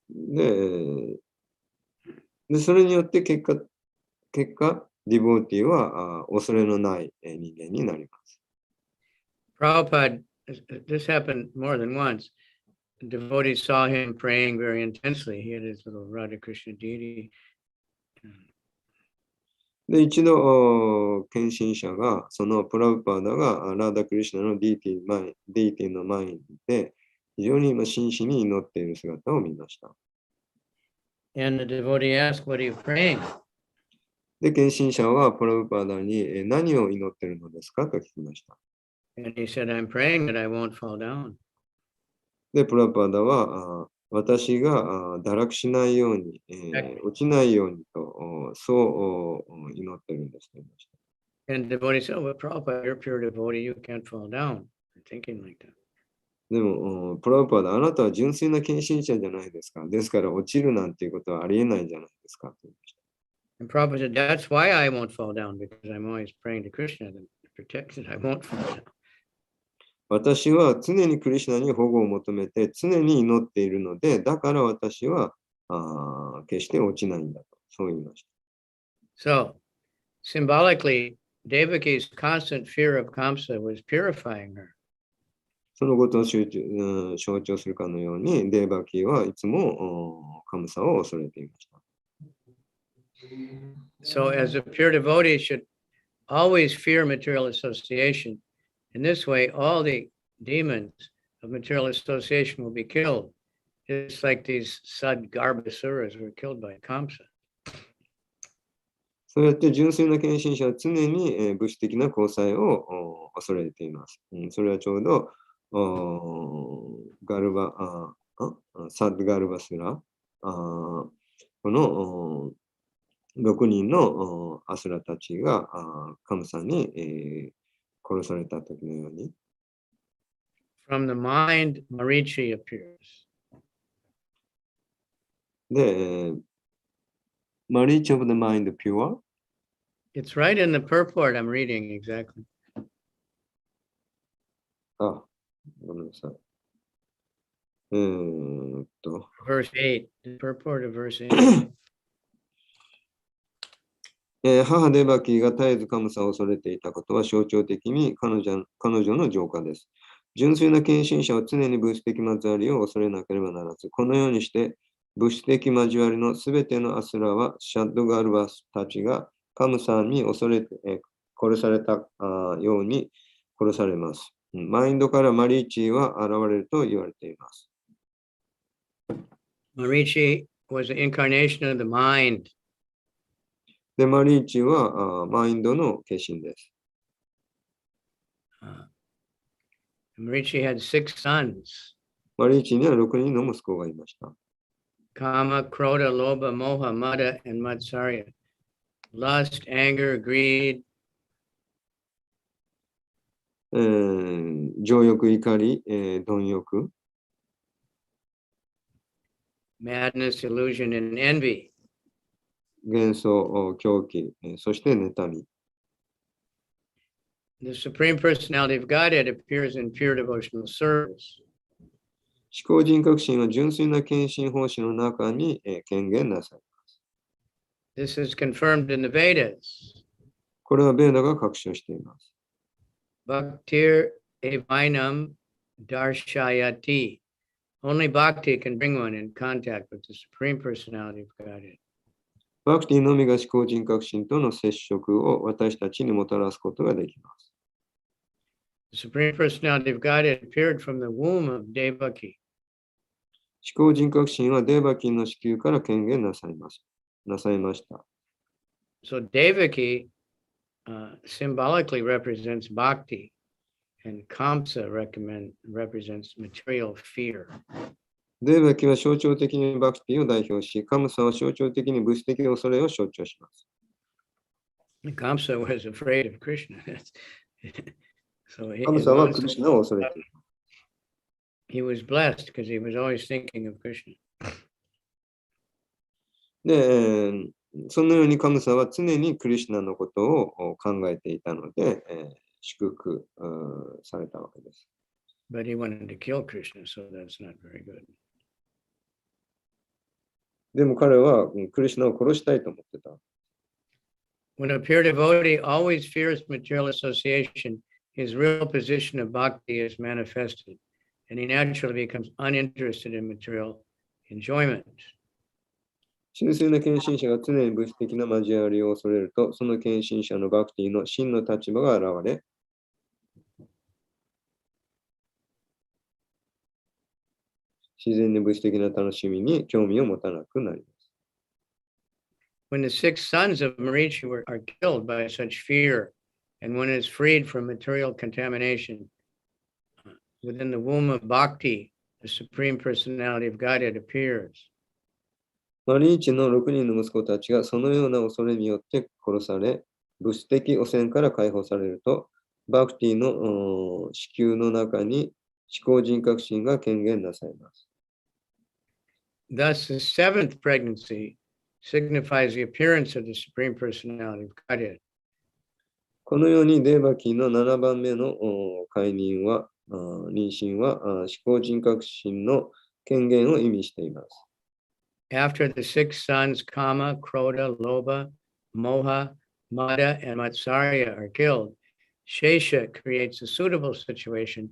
で、それによって結果、ディボーティは恐れのない人間になります。Prabhupada, this happened more than once. The devotees saw him praying very intensely. He had his little Radha Krishna deity. で、一度、献身者が、そのプラブパーダがラーダ・クリシュナのディーティの前で、非常に真摯に祈っている姿を見ました。And the devotee asked, "What are you praying?" で、献身者はプラブパーダに何を祈っているのですかと聞きました。And he said, "I'm praying that I won't fall down." で、プラブパーダは、私が堕落しないように、落ちないようにと、そう祈っているんですと言いました。And the devotee said, "Oh, but Prabhupada, you're a pure devotee. You can't fall down." Thinking like that. でも、プラブパーダ、あなたは純粋な献身者じゃないですか。ですから落ちるなんていうことはありえないじゃないですかと言いました。And Prabhupada said, "That's why I won't fall down, because I'm always praying to Krishna to protect that I won't fall down." 私は常にクリシュナに保護を求めて常に祈っているので、だから私は決して落ちないんだと、そう言いました。So, symbolically, Devaki's constant fear of Kamsa was purifying her. そのことを象徴するかのように、デーバキはいつもカムサを恐れていました。So, as a pure devotee should always fear material association. In this way, all the demons of material association will be killed, just like these Sadgarbhasuras were killed by Kamsa. そうやって純粋な献身者は常に物質的な交際を恐れています。それはちょうどサッドガルバスラ、この6人のアスラたちがカムサに殺された時のように。From the mind, Marichi appears. で、Marichi of the mind pure? It's right in the purport I'm reading exactly. あ、ごめんなさい。Verse 8, the purport of verse 8. 母デバキが絶えずカムサを恐れていたことは象徴的に彼女の浄化です。純粋な献身者は常に物質的交わりを恐れなければならず、このようにして物質的交わりのすべてのアスラはシャッドガルバスたちがカムサに恐れて殺されたように殺されます。マインドからマリーチは現れると言われています。Marichi was the incarnation of the mind. で、マリーチはマインドの化身です。Marichi had 6 sons. マリーチには6人の息子がいました。Kama, Krodha, Lobha, Moha, Mada, and Matsarya. Lust, anger, greed. 情欲、怒り、貪欲。Madness, illusion, and envy. 幻想、狂気、そして妬み。The Supreme Personality of Godhead appears in pure devotional service. 思考人格心は純粋な献身奉仕の中に権限なさいます。This is confirmed in the Vedas. これはベーダが確証しています。Bhaktir evainam darshayati. Only bhakti can bring one in contact with the Supreme Personality of Godhead. バクティのみが思考人格心との接触を私たちにもたらすことができます。The Supreme Personality of Godhead appeared from the womb of Devaki. 思考人格心はデーバキンの子宮から権限なさいました。So Devaki symbolically represents bhakti, and Kamsa represents material fear. デーバキは象徴的にバクティを代表し、カムサは象徴的に物質的恐れを象徴します。Kamsa was afraid of Krishna. So カムサはクリシュナを恐れている。he was blessed because he was always thinking of Krishna. で、そのようにカムサは常にクリシュナのことを考えていたので、祝福されたわけです。But he wanted to kill Krishna, so that's not very good. でも彼はクリシュナを殺したいと思ってた。When a pure devotee always fears material association, his real position of bhakti is manifested, and he naturally becomes uninterested in material enjoyment. 純粋な献身者が常に物質的な交わりを恐れると、その献身者のバクティの真の立場が現れ、自然に物質的な楽しみに興味を持たなくなります。When the 6 sons of Marichi are killed by such fear, and one is freed from material contamination, within the womb of bhakti, the Supreme Personality of Godhead appears. マリーチの6人の息子たちがそのような恐れによって殺され、物質的汚染から解放されると、バクティの子宮の中に思考人格心が権限なさいます。Thus, the 7th pregnancy signifies the appearance of the Supreme Personality of Godhead. このようにデーバキの7番目の妊娠は思考人格心の権限を意味しています。After the 6 sons, Kama, Krodha, Lobha, Moha, Mada, and Matsarya are killed, Shesha creates a suitable situation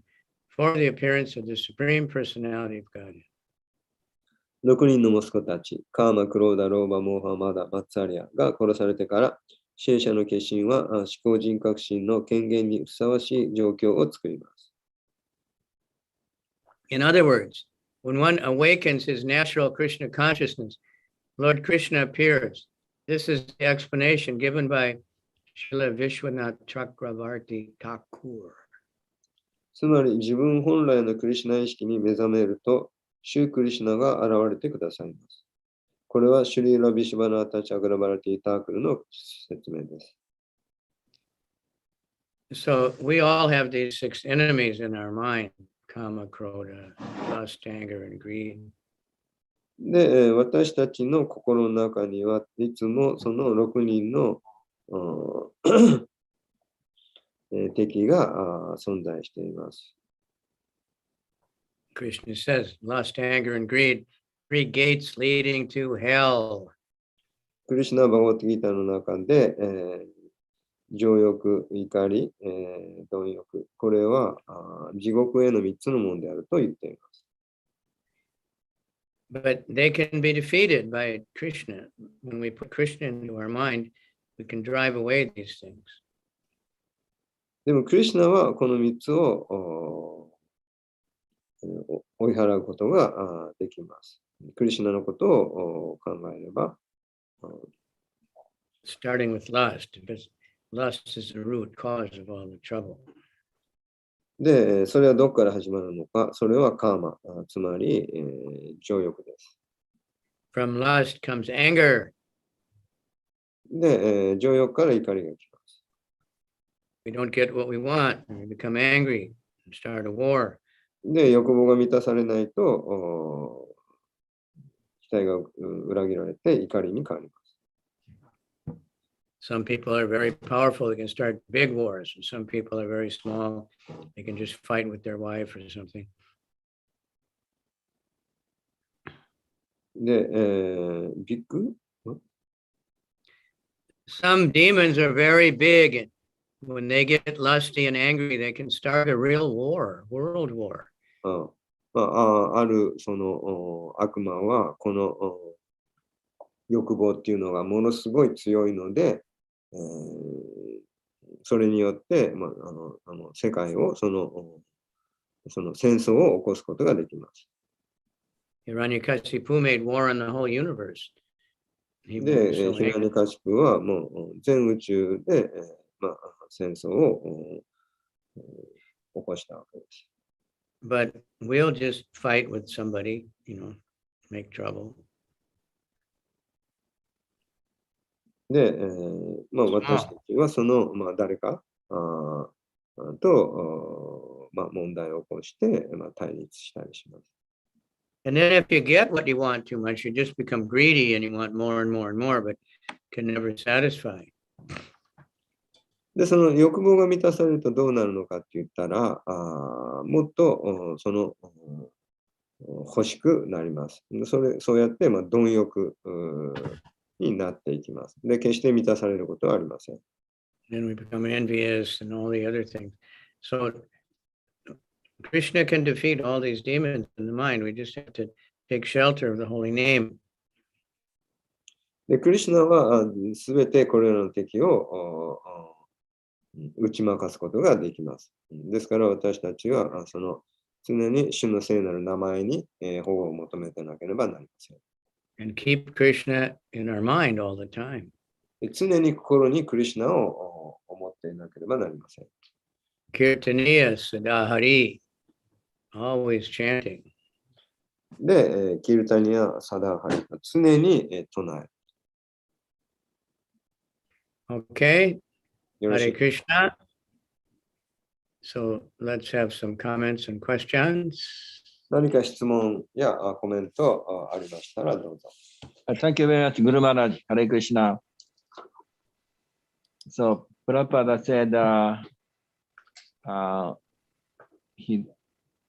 for the appearance of the Supreme Personality of Godhead. 6人の息子たち、カーマ、クローダ、ローバ、モーハ、マダ、マッツァリアが殺されてから、シェーシャの化身は思考人格心の権限にふさわしい状況を作ります。In other words, when one awakens his natural Krishna consciousness, Lord Krishna appears. This is the explanation given by Srila Vishwanath Chakravarti Thakur. つまり自分本来のクリシュナ意識に目覚めると、シュークリシュナが現れてくださいます。これはシュリーラ・ビシュバナータ・チャクラバラティ・タークルの説明です。So we all have these 6 enemies in our mind: Kama, Krodha, lust, anger, and greed. で、私たちの心の中にはいつもその6人の敵が存在しています。Krishna says, lust, anger, and greed, three gates leading to hell. クリシュナ・バガバットギーターの中で、情欲、怒り、貪欲、これは地獄への3つのものであると言っています。But they can be defeated by Krishna. When we put Krishna into our mind, we can drive away these things. でも、クリシュナはこの3つを追い払うことができます。クリシュナのことを考えれば。Starting with lust, because lust is the root cause of all the trouble. で、それはどこから始まるのか、それはカーマ、つまり、情欲です。From lust comes anger. で、情欲から怒りが来ます。We don't get what we want, and we become angry and start a war. で、欲望が満たされないと、期待が裏切られて怒りに変わります。Some people are very powerful, they can start big wars, and some people are very small, they can just fight with their wife or something. で、ビッグ Some demons are very big, and when they get lusty and angry, they can start a real war, world war. あるその悪魔はこの欲望っていうのがものすごい強いので、それによって、世界をその戦争を起こすことができます。Hiranyakashipu made war on the whole universe. で、ヒラニカシプはもう全宇宙で、戦争を起こしたわけです。But we'll just fight with somebody, make trouble. で、私たちはその、誰かと、問題を起こして、対立したりします。And then if you get what you want too much, you just become greedy and you want more and more and more, but can never satisfy. で、その欲望が満たされるとどうなるのかって言ったら、もっとその欲しくなります。そうやって、貪欲になっていきます。で、決して満たされることはありません。Then we become envious and all the other things. So Krishna can defeat all these demons in the mind. We just have to take shelter of the holy name. で、クリシュナはすべてこれらの敵を打ち負かすことができます。ですから私たちはその常に主の聖なる名前に保護を求めてなければなりません。And keep Krishna in our mind all the time. 常に心にクリシュナを思っていなければなりません。Kirtaniya Sadahari, always chanting. で、キルタニア・サダーハリ、常に唱え。Okay. よろし Hare い。 Krishna. So let's have some comments and questions. 何か質問やコメントありましたらどうぞ。Thank you very much, Guru Maharaj. Hare Krishna. So Prabhupada said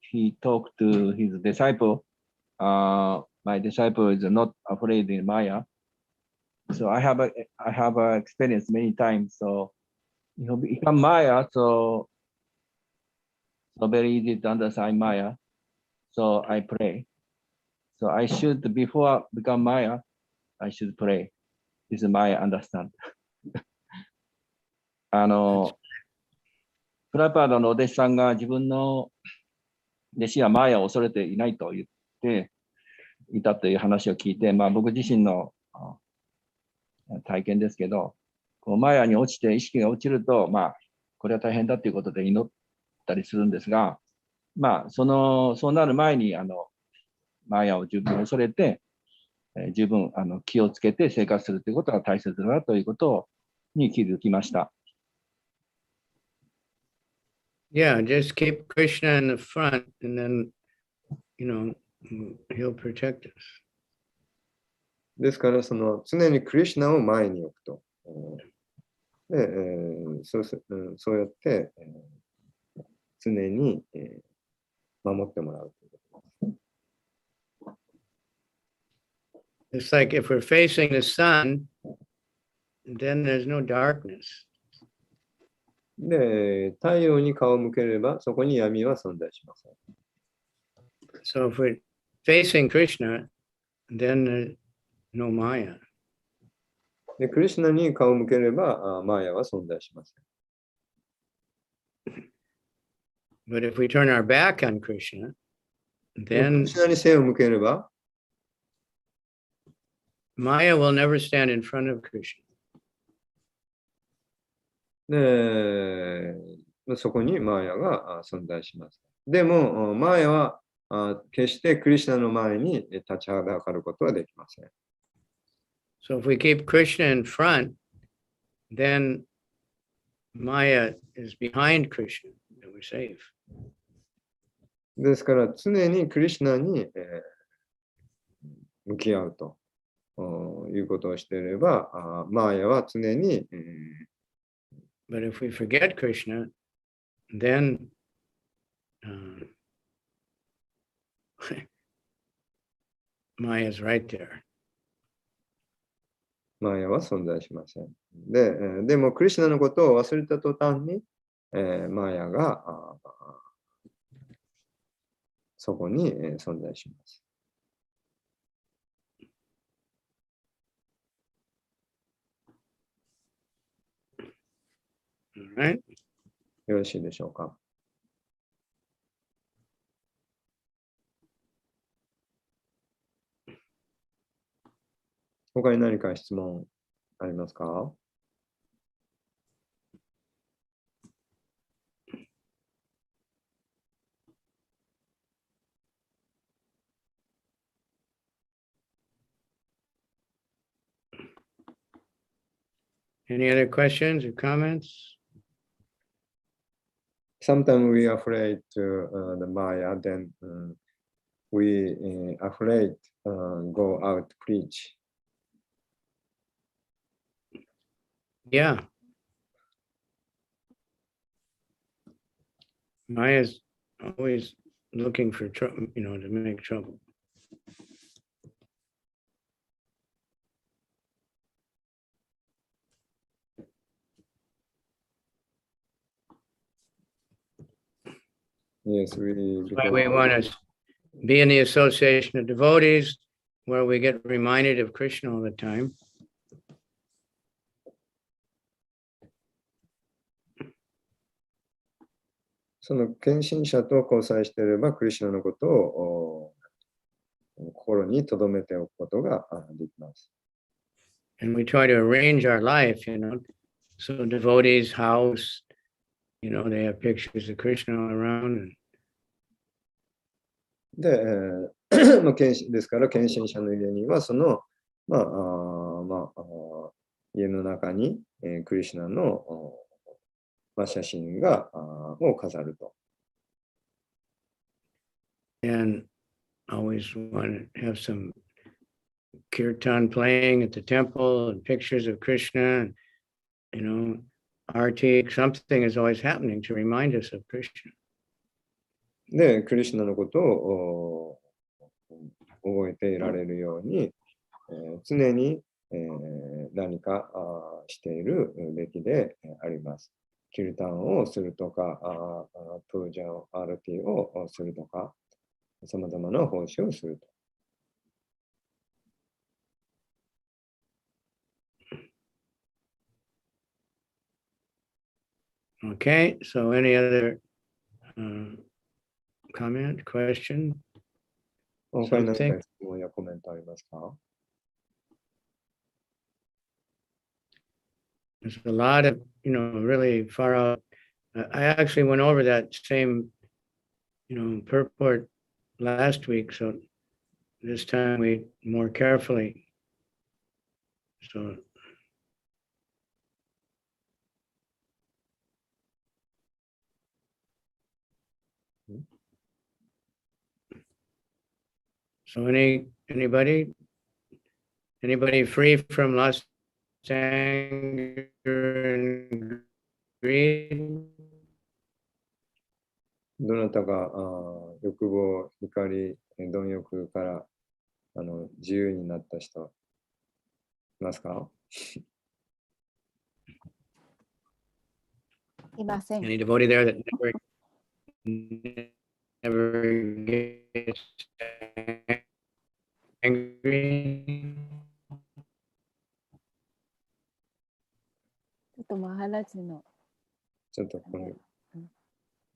he talked to his disciple. My disciple is not afraid in Maya. So I have experienced many times. So you become Maya, so very easy to understand Maya. So I pray. So I should, before become Maya, I should pray. This is my understand. プラパーダのお弟子さんが自分の弟子はマーヤを恐れていないと言っていたという話を聞いて、僕自身の体験ですけど、こうマーヤに落ちて意識が落ちると、これは大変だということで祈ったりするんですが、そうなる前にマーヤを十分恐れて、十分気をつけて生活するということが大切だなということに気づきました。Yeah, just keep Krishna in the front and then, he'll protect us. ですから、その常にクリシュナを前に置くと。で、そうやって、常に、守ってもらうということです。It's like if we're facing the sun, then there's no darkness. で、太陽に顔を向ければ、そこに闇は存在しません。So if we're facing Krishna, then there's no Maya. で、クリシュナに顔を向ければ、マーヤは存在しません。But if we turn our back on Krishna, で、ク then リシュナに背を向ければ、Maya will never stand in front of Krishna. で、そこにマーヤが存在します。でも、マーヤは決してクリシュナの前に立ちはだかることはできません。So if we keep Krishna in front, then Maya is behind Krishna, and we're safe. ですから常にクリシュナに、向き合うということをしていれば、マーヤは常に、But if we forget Krishna, then Maya is right there. マーヤは存在しません。でもクリシュナのことを忘れた途端に、マーヤがそこに存在します。All right. よろしいでしょうか。他に何か質問ありますか？Any other questions or comments? Sometimes we are afraid to the Maya, then we afraid go out preach. Yeah. Maya's always looking for trouble, to make trouble. Yes, That's why we want to be in the association of devotees where we get reminded of Krishna all the time. その献身者と交際していれば、クリシュナのことを心に留めておくことができます。And we try to arrange our life, so devotees' house, they have pictures of Krishna all around. で、ですから、献身者の家には、その、家の中に、クリシュナの、写真を飾ると。And always want to have some kirtan playing at the temple and pictures of Krishna, and, arti, something is always happening to remind us of Krishna. で、クリシュナのことを覚えていられるように、常に、何かしているべきであります。キルタンをするとか、プージャー、アルティをするとか、さまざまな奉仕をすると。Okay, so any other comment, question? 他に何か質問やコメントありますか？ There's a lot of, really far out. I actually went over that same, purport last week. So this time we more carefully. So anybody free from lust, anger, and greed? どなたが欲望、怒り、貪欲から自由になった人いますか？いません。 Any devotee there that never gets angry? ちょっとマハラジのちょっとうん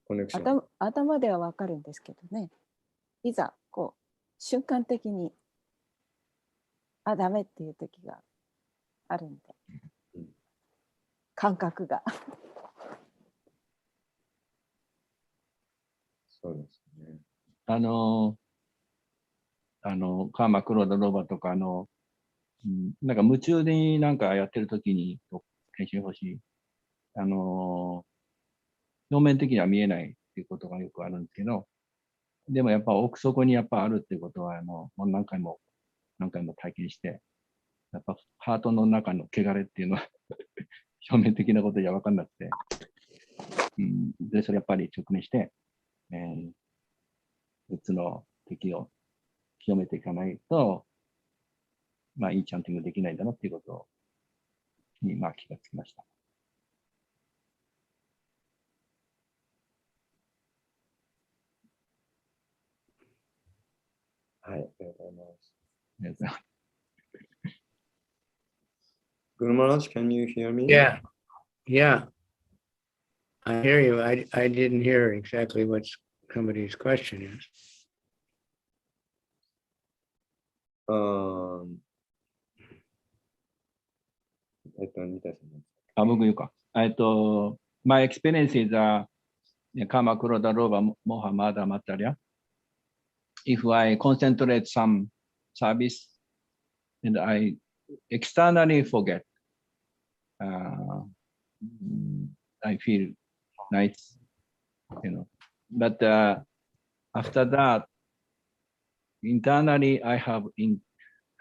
コネクション。頭ではわかるんですけどね。いざこう瞬間的にダメっていう時があるんで、感覚が。そうですね。カーマ、クローダ、ロバとかなんか夢中になんかやってる時に研修欲しい。表面的には見えないっていうことがよくあるんですけど、でもやっぱ奥底にやっぱあるっていうことは、もう何回も体験して、やっぱハートの中の汚れっていうのは表面的なことじゃ分かんなくて、で、それやっぱり直面して、別の敵を清めていかないと、まあいいチャンティングできないんだなっていうことに、まあ気がつきました。はい、ありがとうございます。ありがとうございます。Guru Maharaj, can you hear me? Yeah, yeah. I hear you. I didn't hear exactly what somebody's question is. 似た人ね。僕言うか。My experience is Kama Kuroda Loba Moha Mada Matarya. If I concentrate some service and I externally forget, I feel nice, But after that, internally, I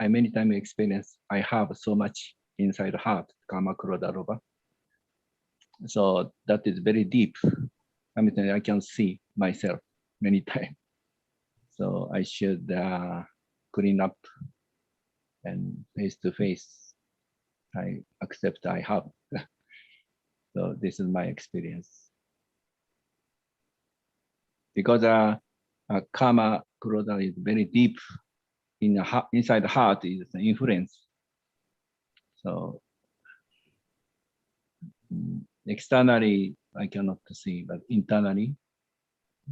many times experience, I have so much inside heart, Kama Kuroda Loba. So that is very deep. I mean, I can see myself many times. So I should clean up and face to face. I accept I have. So this is my experience. Because karma kuroda is very deep inside the heart is an influence. So externally I cannot see, but internally,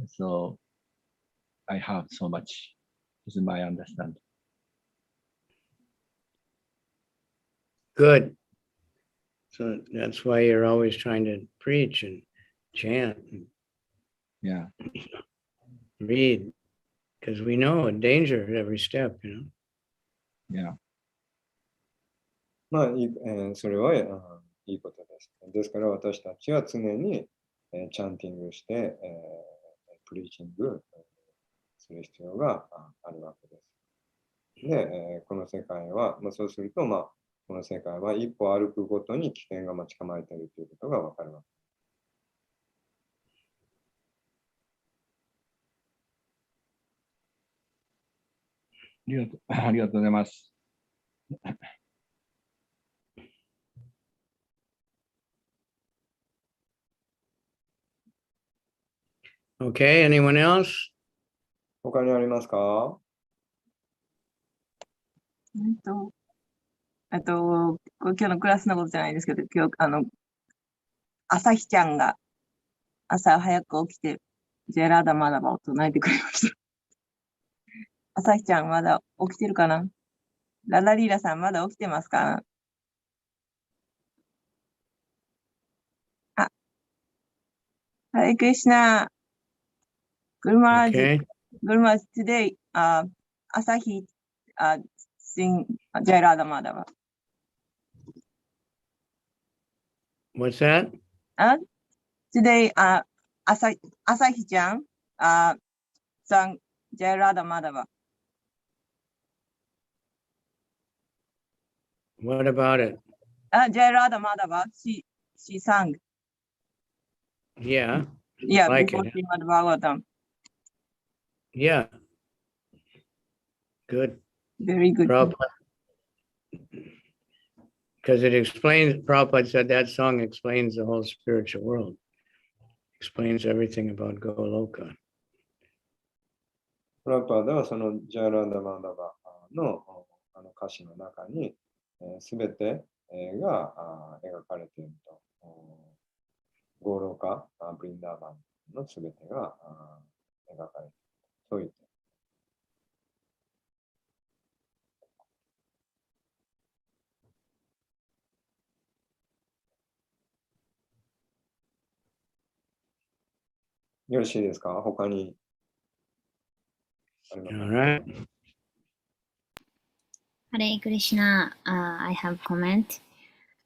so I have so much. This is my understanding. Good. So that's why you're always trying to preach and chant and Yeah. read, because we know a danger at every step, Yeah. まあ、それはいいことです。ですから私たちは常に、チャンティングして、プリーチングする必要があるわけです。で、この世界は、そうすると、この世界は一歩歩くごとに危険が待ち構えているということがわかるわけです。ありがとうございます。Okay, anyone else? 他にありますか？今日のクラスのことじゃないですけど、今日、朝日ちゃんが朝早く起きて、ジェラーダマダバを唱えてくれました。朝日ちゃんまだ起きてるかな？ララリーラさんまだ起きてますか？ハレクリシナ、Guru Maharaj, Okay. Guru Maharaj, today, Asahi sing Jai Radha Madhava. What's that? Today, Asahi-chan sang Jai Radha Madhava. What about it? Jai Radha Madhava, she sang. Yeah, Yeah, like before it. Srimad Bhagavatam. Yeah, good. Very good. Prabhupada, because it explains, Prabhupada said that song explains the whole spiritual world, explains everything about Goloka. プラパーダはそのジャラダマダバの歌詞の中に、すべてが描かれていると。ゴーローカ、ブリンダーバンのすべてが描かれている。そう言って。よろしいですか？他にありますか？ All right. Hare Krishna, I have comment.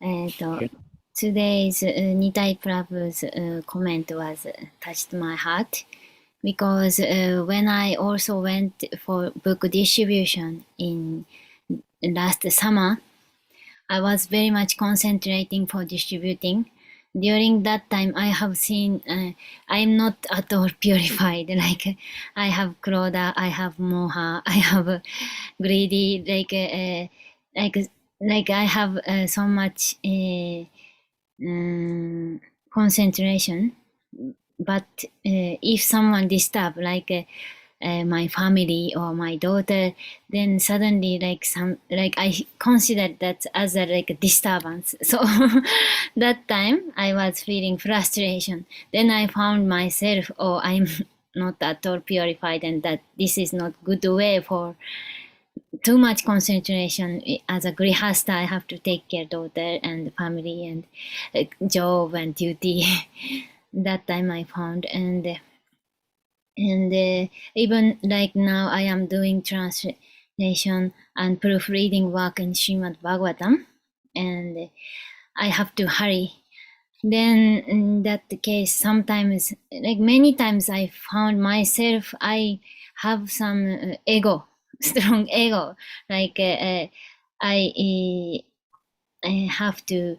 Okay. Today's Nitai Prabhu's comment was touched my heart because when I also went for book distribution in last summer, I was very much concentrating for distributing. During that time, I have seen I'm not at all purified. Like I have Krodha, I have Moha, I have greedy. Like I have so much concentration. But if someone disturb, like my family or my daughter, then suddenly like I consider that as a like a disturbance. So that time I was feeling frustration. Then I found myself, oh, I'm not at all purified, and that this is not good way for too much concentration. As a grihasta, I have to take care of daughter and family and job and duty. That time I found, and even like now I am doing translation and proofreading work in Srimad Bhagavatam, and I have to hurry. Then in that case, sometimes, like many times, I found myself, I have some ego, strong ego. Like I have to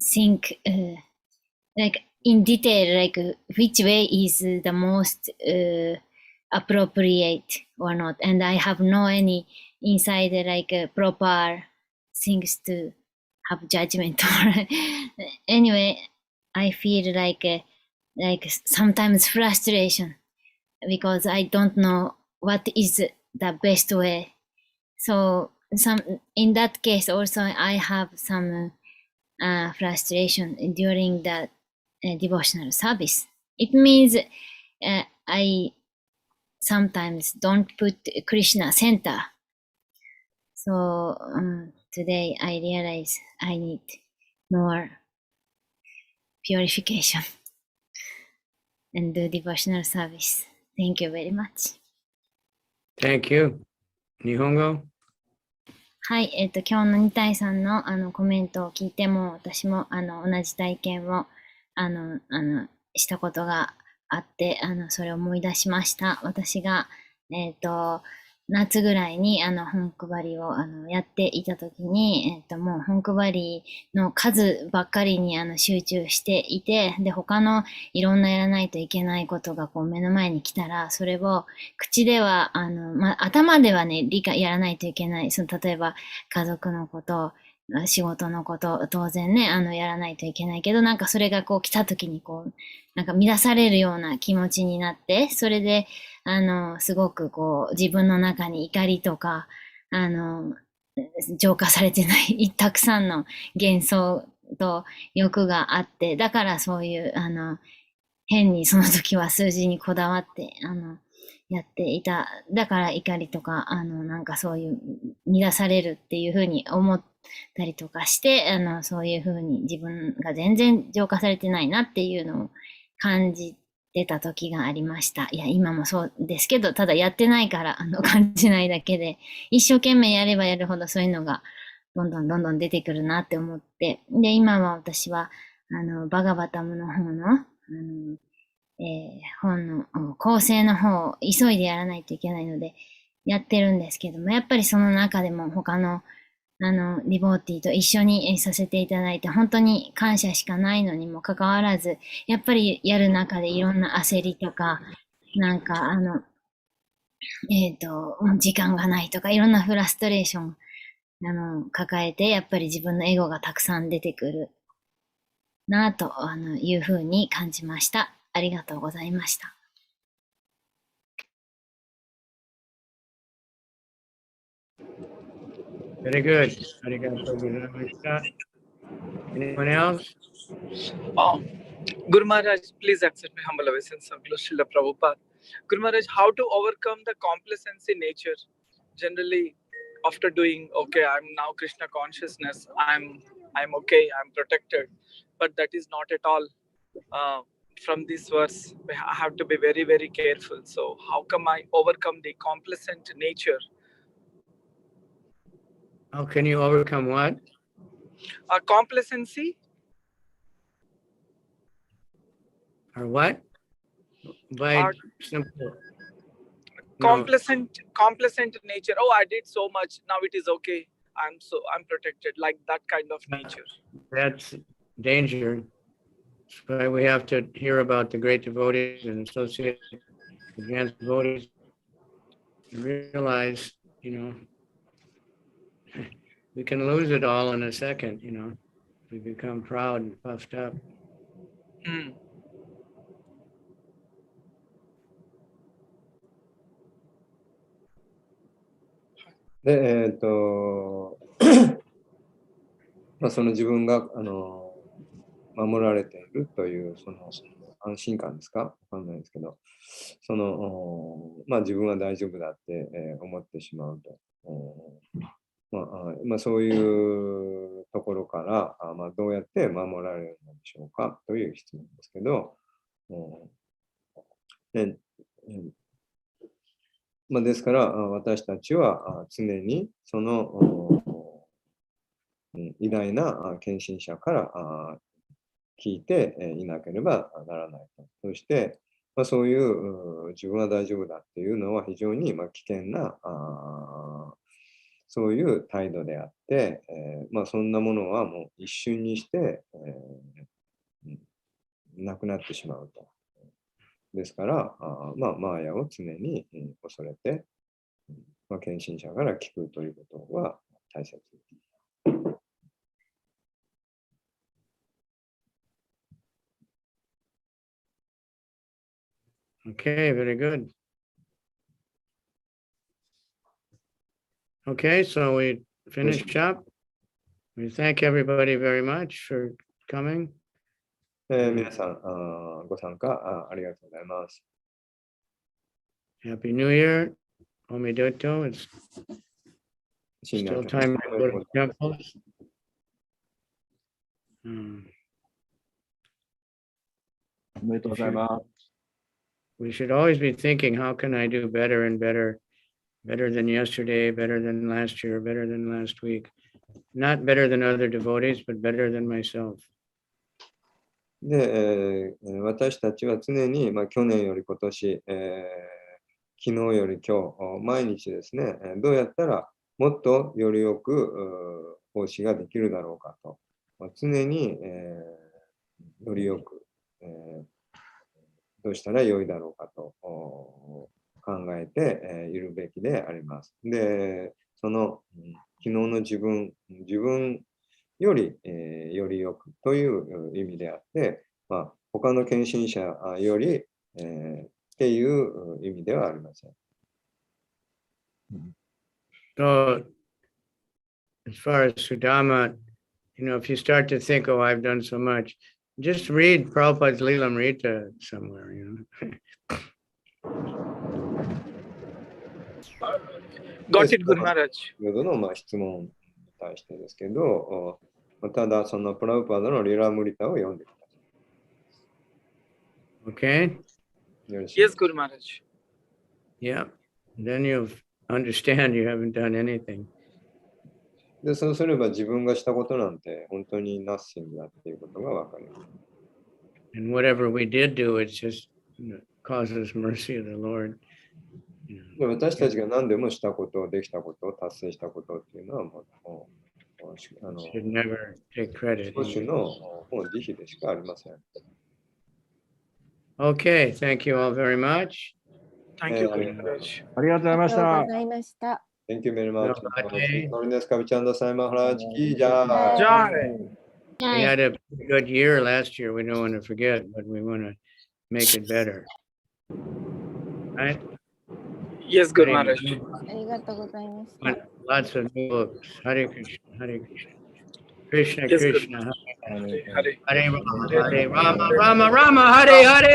think like in detail, like which way is the most appropriate or not, and I have no any inside like proper things to have judgment or anyway. I feel like sometimes frustration because I don't know what is the best way. So some in that case also I have some frustration during the devotional service. It means I sometimes don't put Krishna center. So today I realize I need more purification and do devotional service. Thank you very much. Thank you. Nihongo? はい、今日のニタイさんのコメントを聞いても、私も同じ体験をしたことがあって、それを思い出しました。私が、夏ぐらいに本配りをやっていたときに、もう本配りの数ばっかりに集中していて、で、他のいろんなやらないといけないことがこう目の前に来たら、それを口では、頭ではね、やらないといけない。例えば家族のこと、仕事のこと、当然ね、やらないといけないけど、なんかそれがこう来た時にこう、なんか乱されるような気持ちになって、それで、すごくこう、自分の中に怒りとか、浄化されてないたくさんの幻想と欲があって、だからそういう、変にその時は数字にこだわって、やっていた。だから怒りとか、なんかそういう乱されるっていうふうに思ったりとかして、そういうふうに自分が全然浄化されてないなっていうのを感じてた時がありました。いや、今もそうですけど、ただやってないから、感じないだけで、一生懸命やればやるほどそういうのが、どんどん出てくるなって思って、で、今は私は、バガバタムの方の、本の構成の方を急いでやらないといけないので、やってるんですけども、やっぱりその中でも他のリボーティーと一緒にさせていただいて、本当に感謝しかないのにもかかわらず、やっぱりやる中でいろんな焦りとか、なんか、時間がないとか、いろんなフラストレーション、抱えて、やっぱり自分のエゴがたくさん出てくるなぁと、いうふうに感じました。ありがとうございました。Very good. Arigatou gozaimashita. Anyone else? Oh, Guru Maharaj, please accept my humble obeisance of Srila Prabhupada. Guru Maharaj, how to overcome the complacency nature? Generally, after doing okay, I'm now Krishna consciousness. I'm okay. I'm protected, but that is not at all. From this verse, I have to be very very careful. So, how come I overcome the complacent nature? How can you overcome what? Complacency. Or what? By simple. Complacent nature. Oh, I did so much. Now it is okay. I'm protected. Like that kind of nature. That's danger. That's why we have to hear about the great devotees and associate with advanced devotees and realize, we can lose it all in a second, we become proud and puffed up. Hmm. De, その自分が守られているというその安心感ですかわかんないですけど、自分は大丈夫だって、思ってしまうと。そういうところから、どうやって守られるのでしょうかという質問ですけど、ですから私たちは常にその偉大な献身者から聞いていなければならないと。そして、そういう自分は大丈夫だっていうのは非常に危険なそういう態度であって、そんなものはもう一瞬にして、なくなってしまうと。ですから、マーヤを常に恐れて、献身者から聞くということは大切です。Okay, very good. Okay, so we finished up. We thank everybody very much for coming. 皆さんご参加ありがとうございます。Happy New Year. Omidoto. It's 新年 still time to go to temples. We should always be thinking, how can I do better and better, better than yesterday, better than last year, better than last week. Not better than other devotees, but better than myself. で、私たちは常に、去年より今年、昨日より今日、毎日ですね、どうやったらもっとよりよく奉仕ができるだろうかと、常に、よりよく、どうしたらよいだろうかと考えているべきであります。で、その昨日の自分より、よりよくという意味であって、他の献身者より、っていう意味ではありません。So, as far as Sudama, if you start to think, oh, I've done so much, just read Prabhupada's Lilamrita somewhere, Got it, Guru Maharaj. 先ほどの質問に対してですけど、ただそのプラブパダのリラムリタを読んでください。Okay? Yes, Guru Maharaj. Yeah. Then you'll understand you haven't done anything. で、そうすれば自分がしたことなんて本当にナッシングだっていうことがわかります。And whatever we did do, it's just causes mercy of the Lord. で私たちが何でもしたこと、できたこと、達成したことっていうのはもう should never take credit. 少しのもう慈悲でしかありません。Okay, thank you all very much. Thank you, Guru Maharaj. ありがとうございましありがとうたご。ざいました。 Thank you very much. Okay. Holiness Kavicandraswami Maharaj ki jai. Jai. We had a good year last year. We don't want to forget, but we want to make it better. Right? Yes, Guru Maharaj. ありがとうございました。 Lots of new books. Hare Krishna, Hare Krishna. Krishna, Yes, Guru Krishna, Hare. Hare Rama, Hare Rama, Rama, Rama, Hare Hare.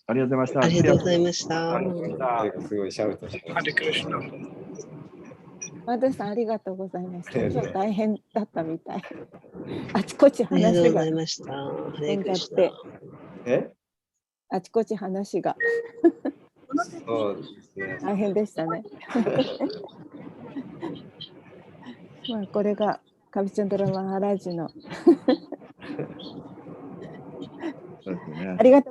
ありがとうございました。ありがとうございました。すごいシャウトしてま Hare Krishna. 和田さん、ありがとうございました。今日大変だったみたい。あちこちありがとう話がございました。ハレクリシナ。えあちこち話がそうですね。大変でしたね。まあこれがカビチャンドラマハラジのそうですね。ありがとう。